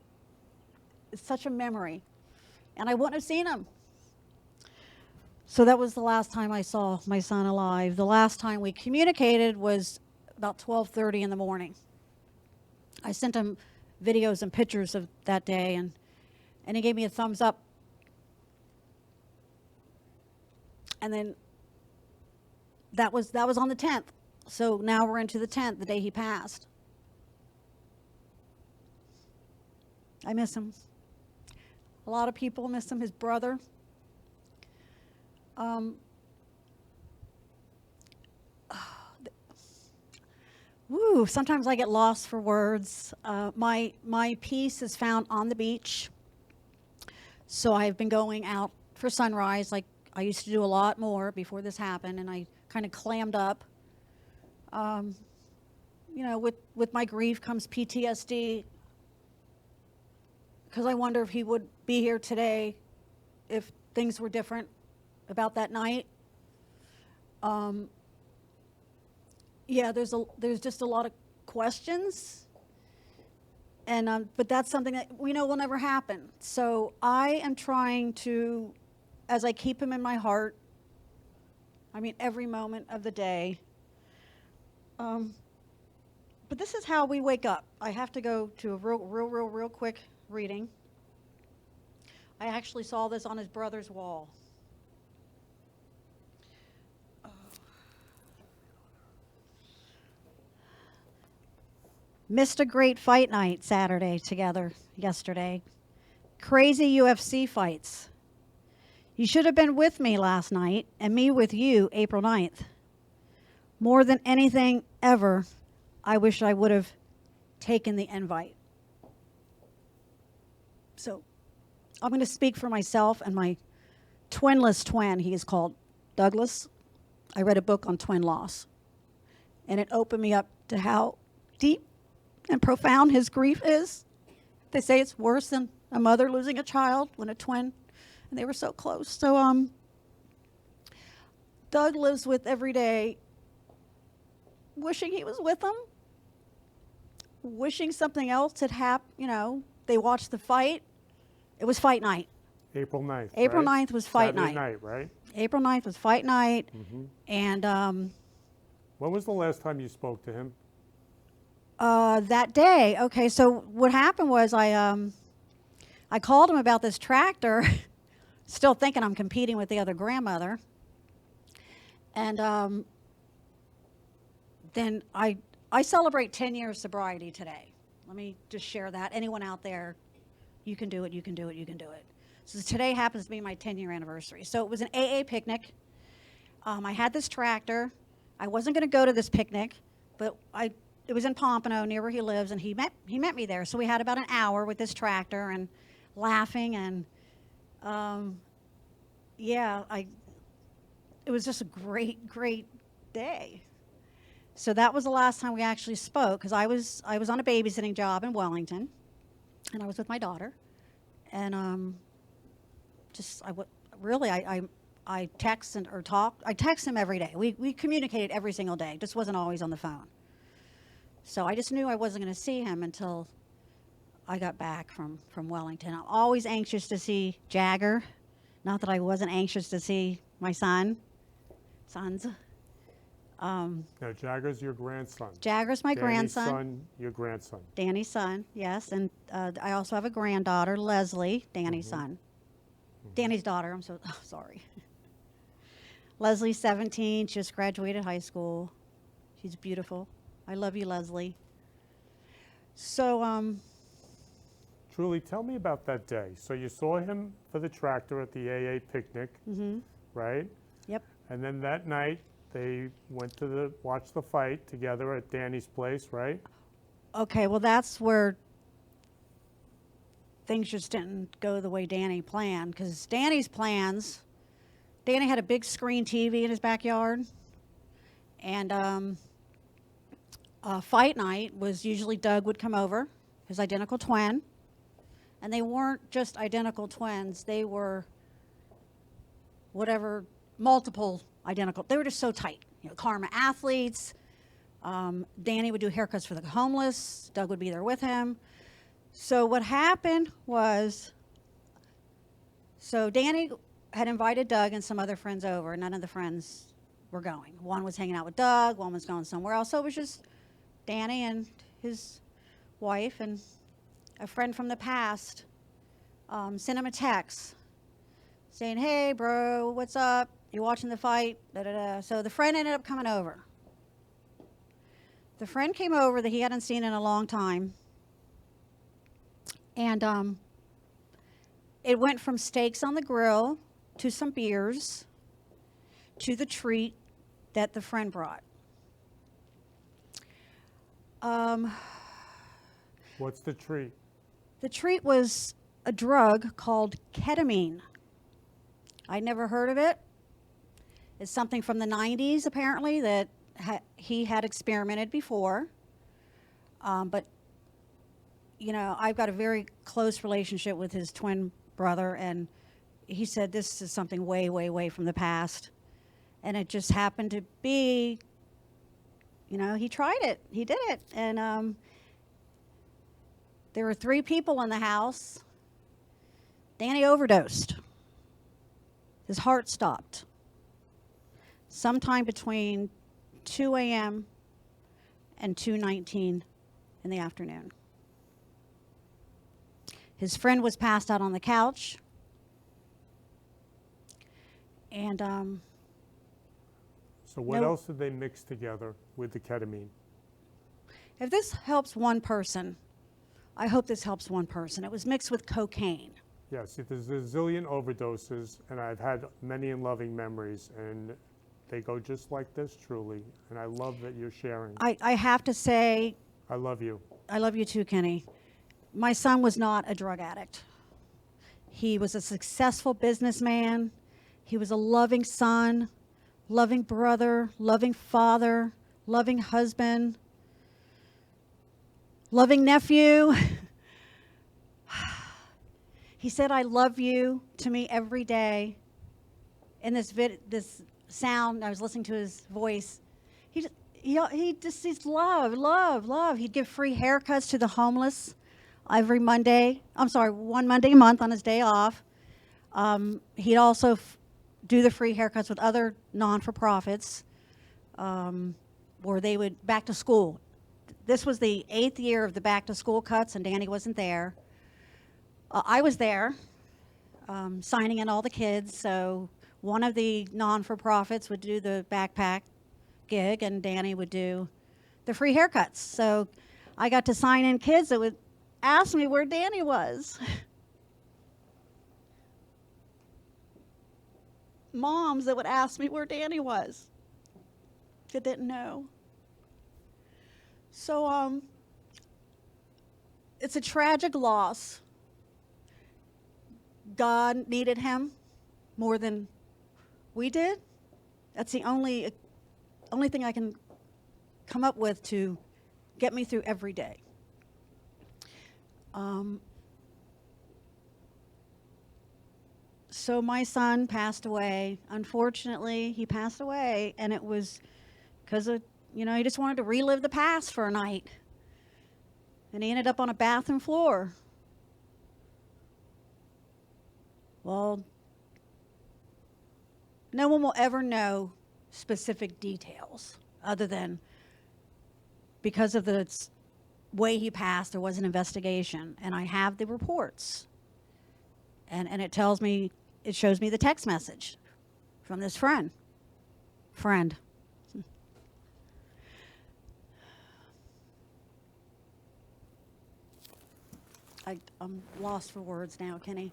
it's such a memory. And I wouldn't have seen him. So that was the last time I saw my son alive. The last time we communicated was about 12:30 in the morning. I sent him videos and pictures of that day, and he gave me a thumbs up. And then that was on the 10th. So now we're into the 10th, the day he passed. I miss him. A lot of people miss him, his brother. Sometimes I get lost for words. My piece is found on the beach. So I've been going out for sunrise like I used to do a lot more before this happened, and I kind of clammed up. With my grief comes PTSD, because I wonder if he would be here today if things were different about that night. There's just a lot of questions, and but that's something that we know will never happen. So I am trying to, as I keep him in my heart, every moment of the day. But this is how we wake up. I have to go to a real quick reading. I actually saw this on his brother's wall. Missed a great fight night Saturday together yesterday. Crazy UFC fights. You should have been with me last night and me with you April 9th. More than anything ever, I wish I would have taken the invite. So I'm going to speak for myself and my twinless twin. He is called Douglas. I read a book on twin loss, and it opened me up to how deep and profound his grief is. They say it's worse than a mother losing a child when a twin, and they were so close. So Doug lives with every day wishing he was with them, wishing something else had happened. They watched the fight. It was fight night. April 9th. April right? 9th was fight Saturday night. Right? April 9th was fight night. Mm-hmm. And when was the last time you spoke to him? that day. Okay, so what happened was I called him about this tractor, still thinking I'm competing with the other grandmother. And then I celebrate 10 years sobriety today. Let me just share that. Anyone out there, you can do it, you can do it, you can do it. So today happens to be my 10-year anniversary. So it was an AA picnic. I had this tractor. I wasn't going to go to this picnic, but it was in Pompano, near where he lives, and he met me there. So we had about an hour with this tractor and laughing, and it was just a great, great day. So that was the last time we actually spoke, because I was on a babysitting job in Wellington, and I was with my daughter, and I text or talk. I text him every day. We communicated every single day. Just wasn't always on the phone. So I just knew I wasn't going to see him until I got back from Wellington. I'm always anxious to see Jagger. Not that I wasn't anxious to see my sons. No, Jagger's your grandson. Jagger's my grandson. Danny's son, your grandson. Danny's son, yes. And I also have a granddaughter, Leslie, Danny's son. Danny's daughter, I'm sorry. Leslie's 17, she just graduated high school. She's beautiful. I love you, Leslie. So, Truly, tell me about that day. So you saw him for the tractor at the AA picnic, right? Yep. And then that night, they went to watch the fight together at Danny's place, right? Okay, well, that's where things just didn't go the way Danny planned, because Danny had a big screen TV in his backyard, and fight night was usually Doug would come over, his identical twin, and they weren't just identical twins, they were multiple identical. They were just so tight. Karma athletes. Danny would do haircuts for the homeless. Doug would be there with him. So what happened was, Danny had invited Doug and some other friends over. None of the friends were going. One was hanging out with Doug. One was going somewhere else. So it was just Danny and his wife, and a friend from the past sent him a text saying, "Hey, bro, what's up? You watching the fight?" Da, da, da. So the friend ended up coming over. The friend came over that he hadn't seen in a long time. And it went from steaks on the grill to some beers to the treat that the friend brought. What's the treat? The treat was a drug called ketamine. I'd never heard of it. It's something from the 90s, apparently, that he had experimented before. But, I've got a very close relationship with his twin brother, and he said this is something way, way, way from the past. And it just happened to be, he tried it. He did it. And there were 3 people in the house. Danny overdosed. His heart stopped sometime between 2 a.m. and 2:19 in the afternoon. His friend was passed out on the couch. And So what else did they mix together with the ketamine? if this helps one person, I hope this helps one person. It was mixed with cocaine. Yes, there's a zillion overdoses, and I've had many and loving memories, and they go just like this, truly. And I love that you're sharing. I have to say, I love you. I love you too, Kenny. My son was not a drug addict. He was a successful businessman. He was a loving son, loving brother, loving father, loving husband, loving nephew. He said, "I love you" to me every day. In this sound, I was listening to his voice. He's love, love, love. He'd give free haircuts to the homeless every Monday. One Monday a month on his day off. He'd also do the free haircuts with other non-for-profits, where they would back to school. This was the 8th year of the back to school cuts, and Danny wasn't there. I was there, signing in all the kids. So one of the non-for-profits would do the backpack gig, and Danny would do the free haircuts. So I got to sign in kids that would ask me where Danny was. Moms that would ask me where Danny was that didn't know. So it's a tragic loss. God needed him more than we did. That's the only thing I can come up with to get me through every day. So my son passed away. Unfortunately, he passed away, and it was because of, he just wanted to relive the past for a night. And he ended up on a bathroom floor. Well, no one will ever know specific details other than because of the way he passed, there was an investigation, and I have the reports. And it tells me, it shows me the text message from this friend. I'm lost for words now, Kenny.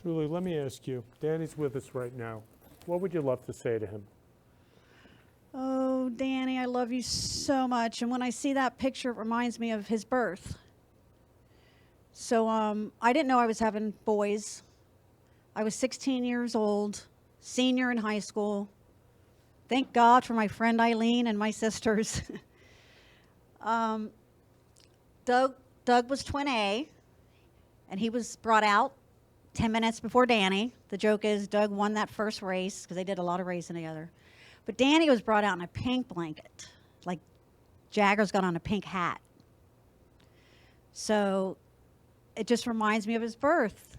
Julie, let me ask you. Danny's with us right now. What would you love to say to him? Oh, Danny, I love you so much. And when I see that picture, it reminds me of his birth. So I didn't know I was having boys. I was 16 years old, senior in high school. Thank God for my friend Eileen and my sisters. Doug was twin A, and he was brought out 10 minutes before Danny. The joke is Doug won that first race because they did a lot of racing together. But Danny was brought out in a pink blanket, like Jagger's got on a pink hat. So it just reminds me of his birth.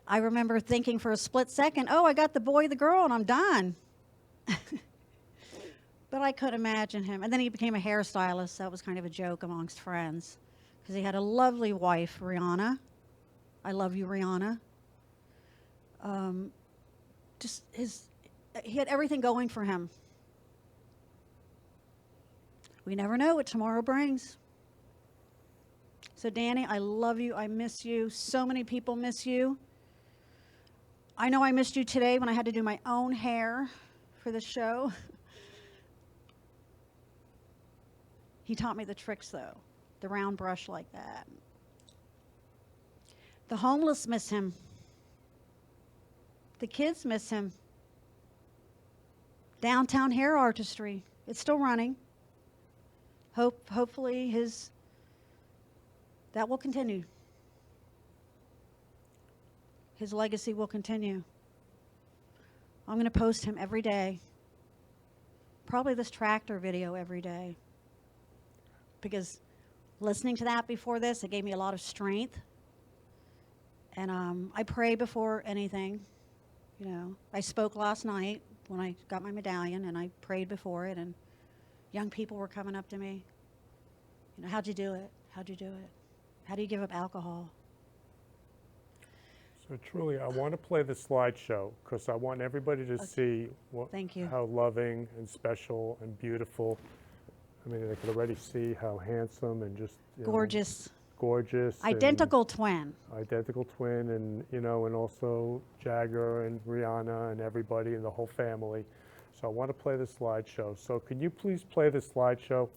I remember thinking for a split second, oh, I got the boy, the girl, and I'm done. But I couldn't imagine him. And then he became a hairstylist. That was kind of a joke amongst friends because he had a lovely wife, Rihanna. I love you, Rihanna. He had everything going for him. We never know what tomorrow brings. So Danny, I love you. I miss you. So many people miss you. I know I missed you today when I had to do my own hair for the show. He taught me the tricks, though. The round brush like that. The homeless miss him. The kids miss him. Downtown Hair Artistry. It's still running. Hopefully that will continue. His legacy will continue. I'm going to post him every day. Probably this tractor video every day. Because listening to that before this, it gave me a lot of strength. And I pray before anything. You know, I spoke last night when I got my medallion, and I prayed before it, and young people were coming up to me. You know, how'd you do it? How'd you do it? How do you give up alcohol? So truly, I want to play the slideshow because I want everybody to see Thank you. how loving and special and beautiful. I mean, they could already see how handsome and just Gorgeous. Gorgeous. Identical twin. Identical twin, and and also Jagger and Rihanna and everybody and the whole family. So I want to play the slideshow. So can you please play the slideshow?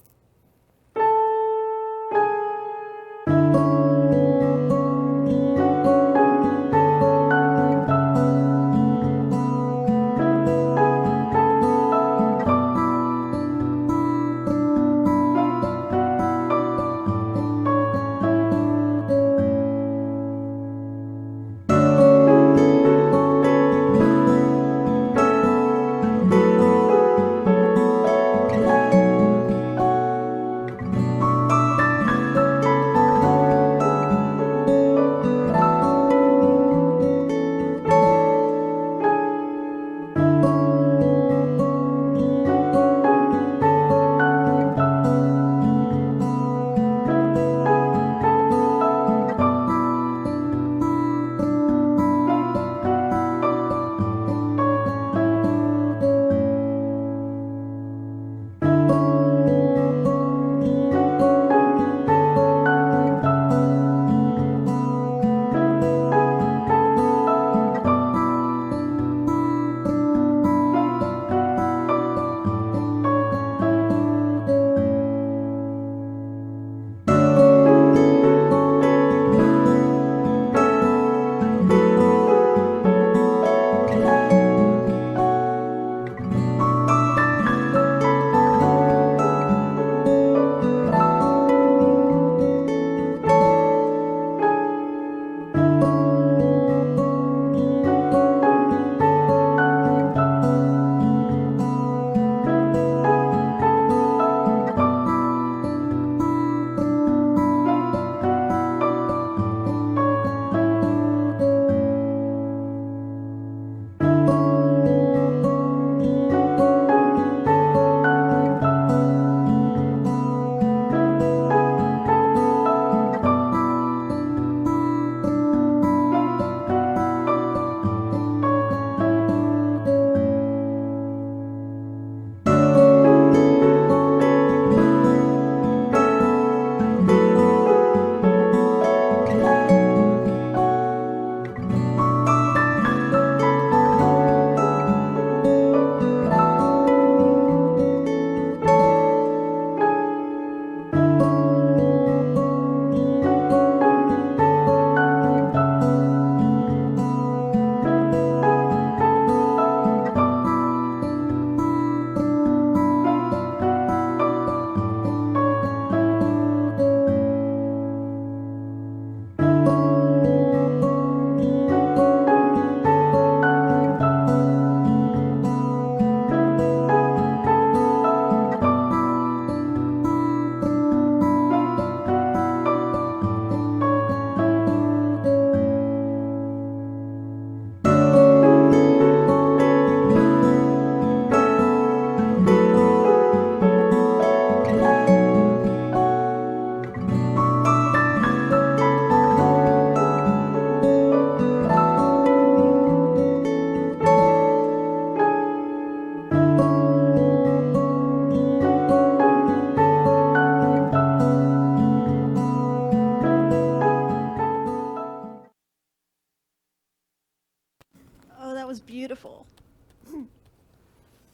was beautiful.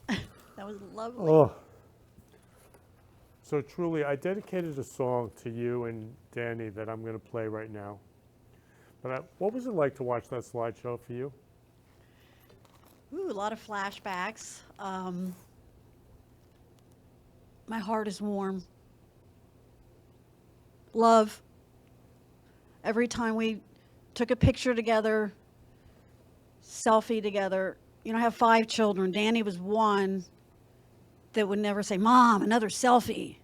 That was lovely. Oh. So truly, I dedicated a song to you and Danny that I'm going to play right now. But what was it like to watch that slideshow for you? Ooh, a lot of flashbacks. My heart is warm. Love. Every time we took a picture together, selfie together. You know, I have 5 children. Danny was one that would never say, Mom, another selfie.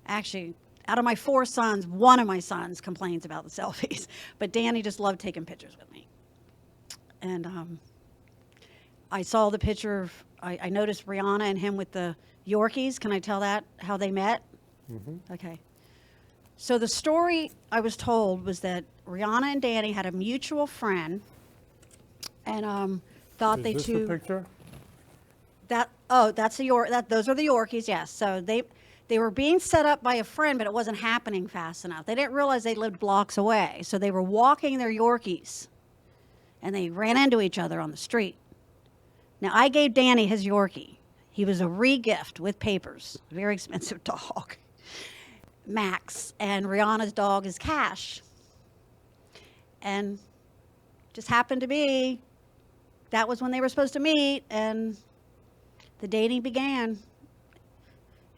Actually, out of my 4 sons, one of my sons complains about the selfies. But Danny just loved taking pictures with me. And I saw the picture. I noticed Rihanna and him with the Yorkies. Can I tell that, how they met? Mm-hmm. Okay. So the story I was told was that Rihanna and Danny had a mutual friend and thought they Is this two... the picture? That's those are the Yorkies, yes. So they were being set up by a friend, but it wasn't happening fast enough. They didn't realize they lived blocks away. So they were walking their Yorkies and they ran into each other on the street. Now, I gave Danny his Yorkie. He was a re-gift with papers, very expensive dog, Max, and Rihanna's dog is Cash. And just happened to be, that was when they were supposed to meet, and the dating began.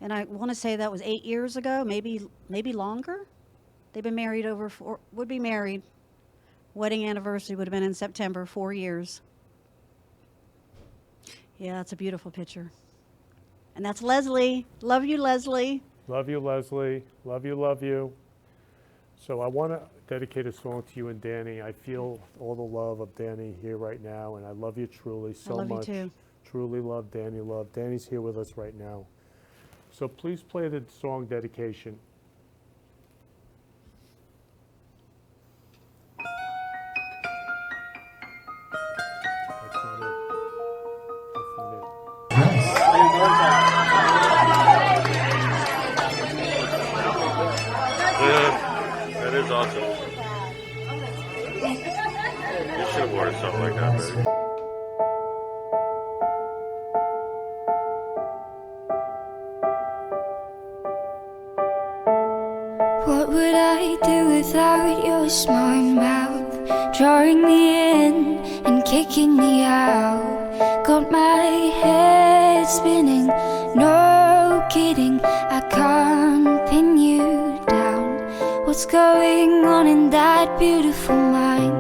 And I want to say that was 8 years ago, maybe longer. They've been married would be married. Wedding anniversary would have been in September, 4 years. Yeah, that's a beautiful picture. And that's Leslie. Love you, Leslie. Love you, Leslie. Love you, love you. So I want to dedicate a song to you and Danny. I feel all the love of Danny here right now, and I love you truly so much. I love you too. Truly love Danny, love. Danny's here with us right now. So please play the song dedication. That's not it. That's not it. That is awesome. You should have worn something like that, baby. What would I do without your smart mouth? Drawing me in and kicking me out. Got my head spinning, no kidding, I can't pin you down. What's going on in that beautiful mind?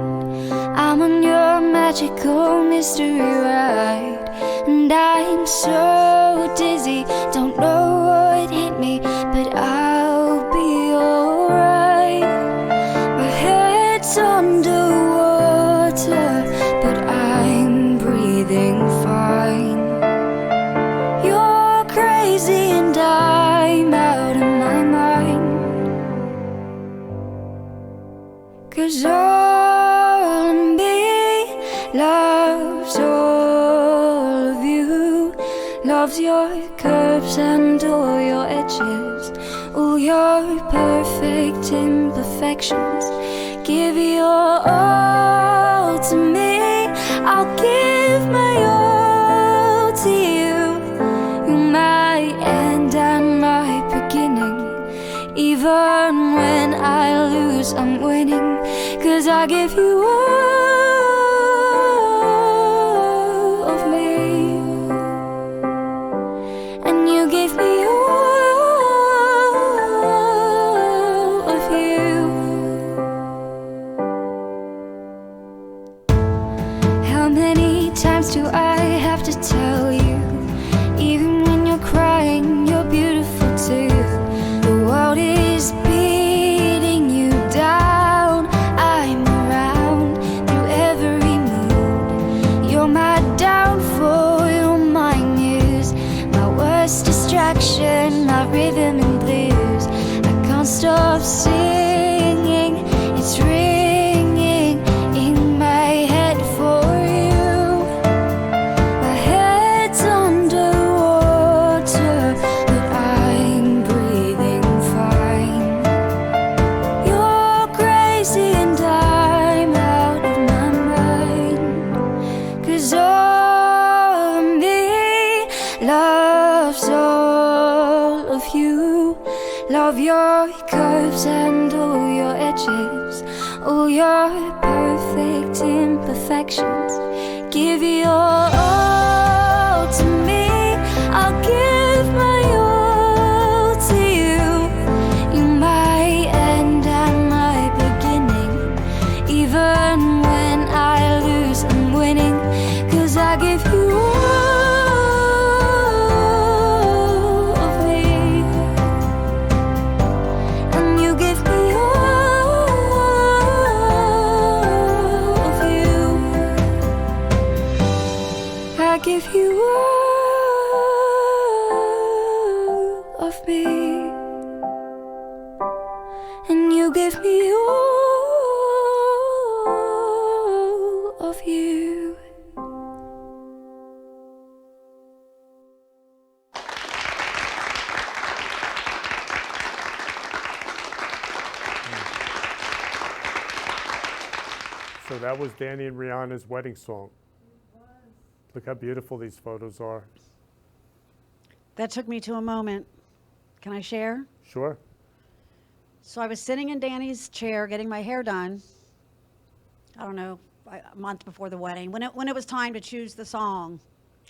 I'm on your magical mystery ride, and I'm so dizzy, don't know what hit me, but I'll be alright. My head's underwater, but I'm breathing fine. You're crazy and I'm out of my mind. 'Cause all of me loves all of you, loves your curves and all your edges, all your perfect imperfections. Give your all to me, I'll give my all to you. You're my end and my beginning. Even when I lose, I'm winning. 'Cause I give you all of me, and you give me all of you. How many times do I have to tell you? Even when you're crying, you're beautiful too. The world is beating you down. I'm around through of your curves and all your edges, all your perfect imperfections. Give your all to me, I'll give my all to you. You my end and my beginning, even when I lose I'm winning, 'cause I give you all of me, and you give me all of you. I give you all of me, and you give me all of you. So that was Danny and Rihanna's wedding song. Look how beautiful these photos are. That took me to a moment. Can I share? Sure. So I was sitting in Danny's chair getting my hair done. I don't know, a month before the wedding. When it was time to choose the song,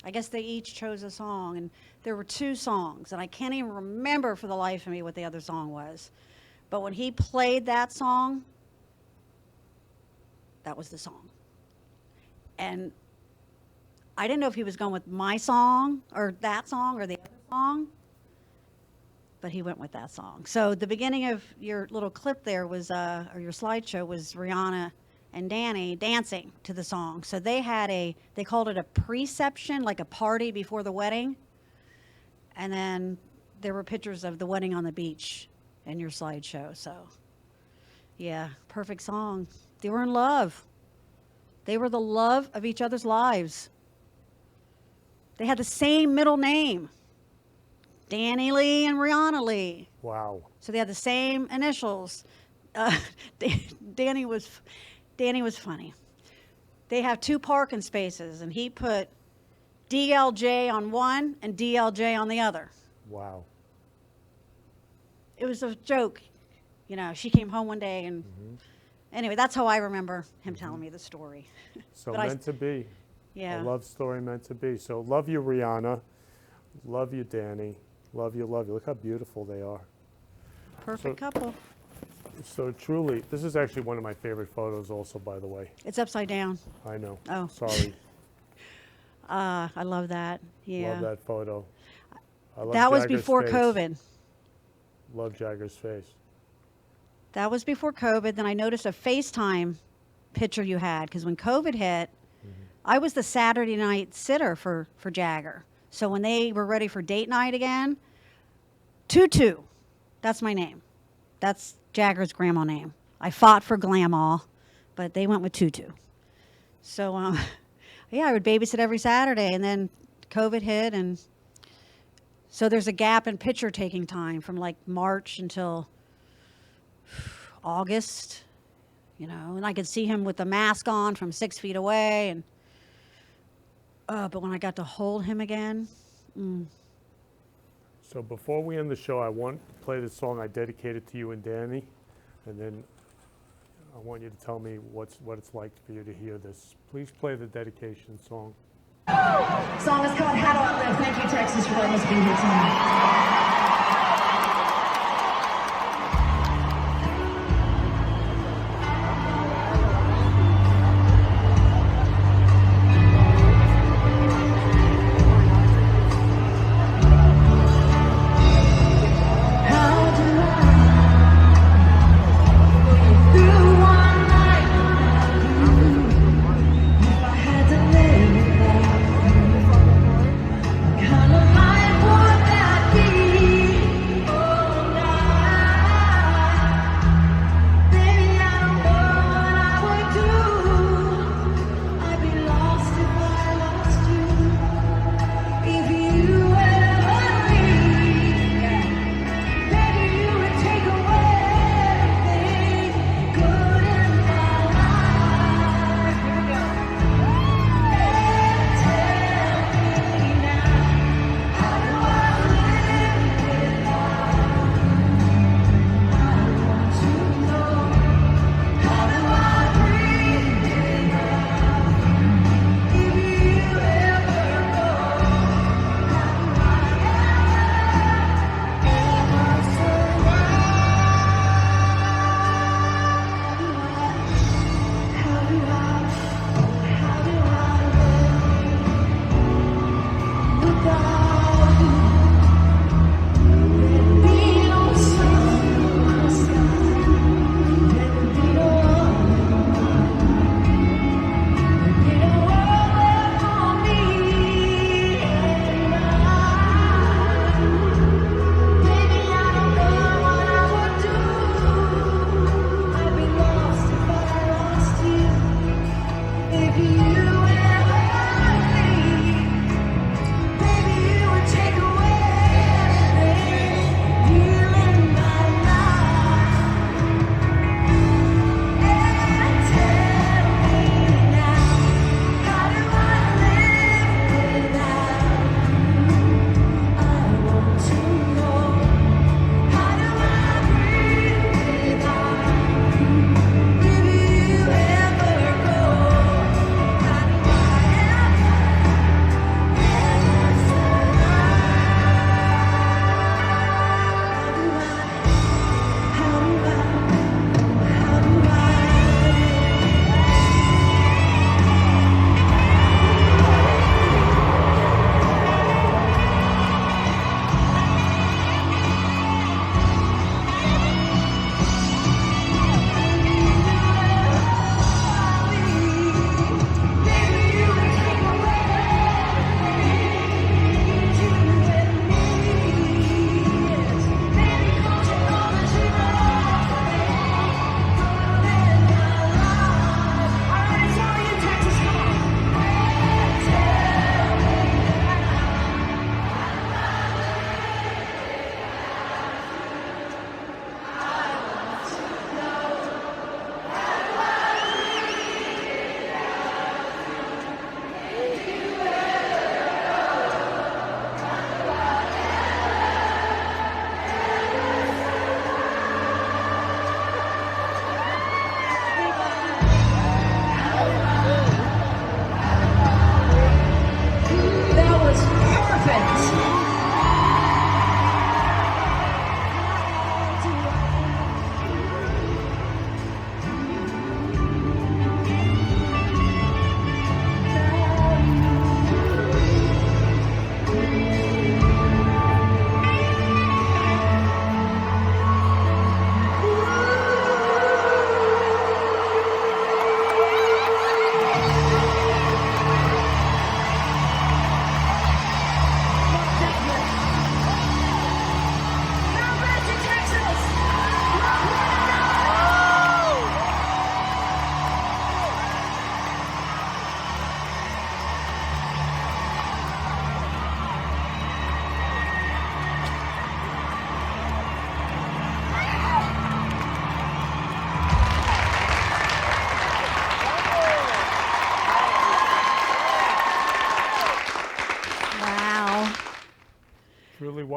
I guess they each chose a song, and there were two songs, and I can't even remember for the life of me what the other song was. But when he played that song, that was the song. And I didn't know if he was going with my song or that song or the other song, but he went with that song. So the beginning of your little clip there was, or your slideshow was Rihanna and Danny dancing to the song. So they called it a preception, like a party before the wedding. And then there were pictures of the wedding on the beach in your slideshow. So yeah, perfect song. They were in love. They were the love of each other's lives. They had the same middle name, Danny Lee and Rihanna Lee. Wow. So they had the same initials. Danny was funny. They have two parking spaces, and he put DLJ on one and DLJ on the other. Wow. It was a joke. You know, she came home one day, and anyway, that's how I remember him telling me the story. So But meant to be. Yeah. A love story meant to be. So love you, Rihanna. Love you, Danny. Love you, love you. Look how beautiful they are. Perfect couple. So truly, this is actually one of my favorite photos also, by the way. It's upside down. I know. Oh. Sorry. I love that. Yeah. Love that photo. I love That was Jagger's before face. COVID. Love Jagger's face. That was before COVID. Then I noticed a FaceTime picture you had, because when COVID hit, I was the Saturday night sitter for Jagger. So when they were ready for date night again, Tutu, that's my name. That's Jagger's grandma name. I fought for Glamaw, but they went with Tutu. So yeah, I would babysit every Saturday, and then COVID hit, and so there's a gap in picture taking time from like March until August, you know, and I could see him with the mask on from 6 feet away, and but when I got to hold him again, So before we end the show, I want to play the song I dedicated to you and Danny, and then I want you to tell me what it's like for you to hear this. Please play the dedication song. Song is called How to Outlive. Thank you, Texas, for letting us be here tonight. Kind of life would that be?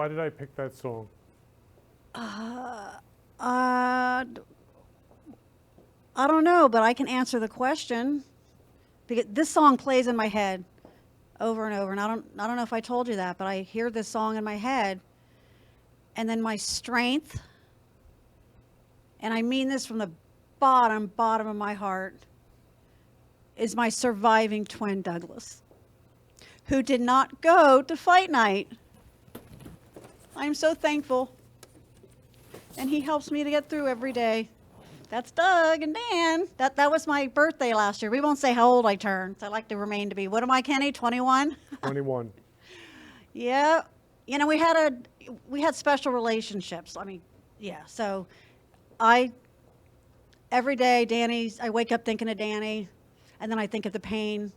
why did I pick that song? I don't know, but I can answer the question. Because this song plays in my head over and over, and I don't know if I told you that, but I hear this song in my head, and then my strength, and I mean this from the bottom of my heart, is my surviving twin Douglas, who did not go to fight night. I'm so thankful, and he helps me to get through every day. That's Doug and Dan. That was my birthday last year. We won't say how old I turned. I like to remain to be. What am I, Kenny? 21? 21. Yeah. You know, we had special relationships. I mean, yeah. So every day, I wake up thinking of Danny, and then I think of the pain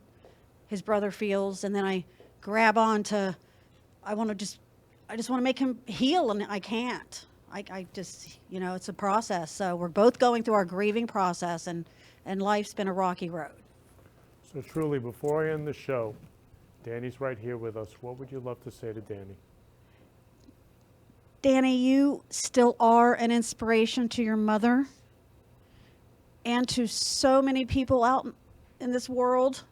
his brother feels, and then I grab on to, I just want to make him heal, and I can't. I just, it's a process. So we're both going through our grieving process, and life's been a rocky road. So truly, before I end the show, Danny's right here with us. What would you love to say to Danny? Danny, you still are an inspiration to your mother and to so many people out in this world.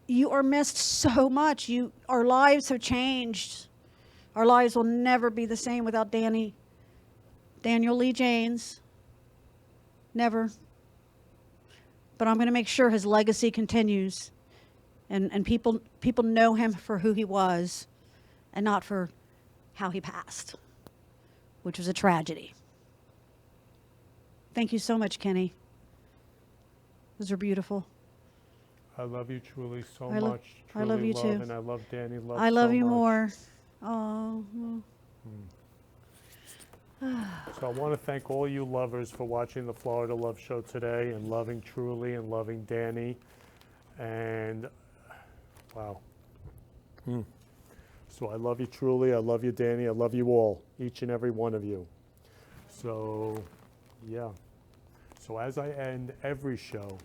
You are missed so much. Our lives have changed. Our lives will never be the same without Daniel Lee Janes. Never. But I'm going to make sure his legacy continues, and people know him for who he was, and not for how he passed, which was a tragedy. Thank you so much, Kenny. Those are beautiful. I love you truly so I much. Truly love you too. And I love Danny. I love so you much. more. Oh. So I want to thank all you lovers for watching the Florida Love Show today and loving Truly and loving Danny. And wow. So I love you truly. I love you, Danny. I love you all, each and every one of you. So, yeah. So as I end every show,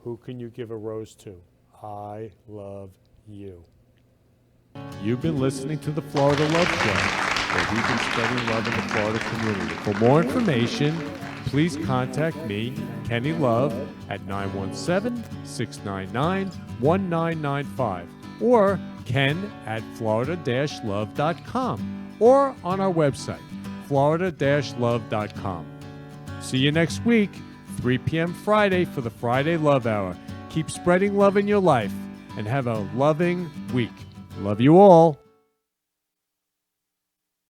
who can you give a rose to? I love you. You've been listening to the Florida Love Show, where we've been spreading love in the Florida community. For more information, please contact me, Kenny Love, at 917-699-1995 or ken@florida-love.com or on our website, florida-love.com. See you next week, 3 p.m. Friday for the Friday Love Hour. Keep spreading love in your life and have a loving week. Love you all.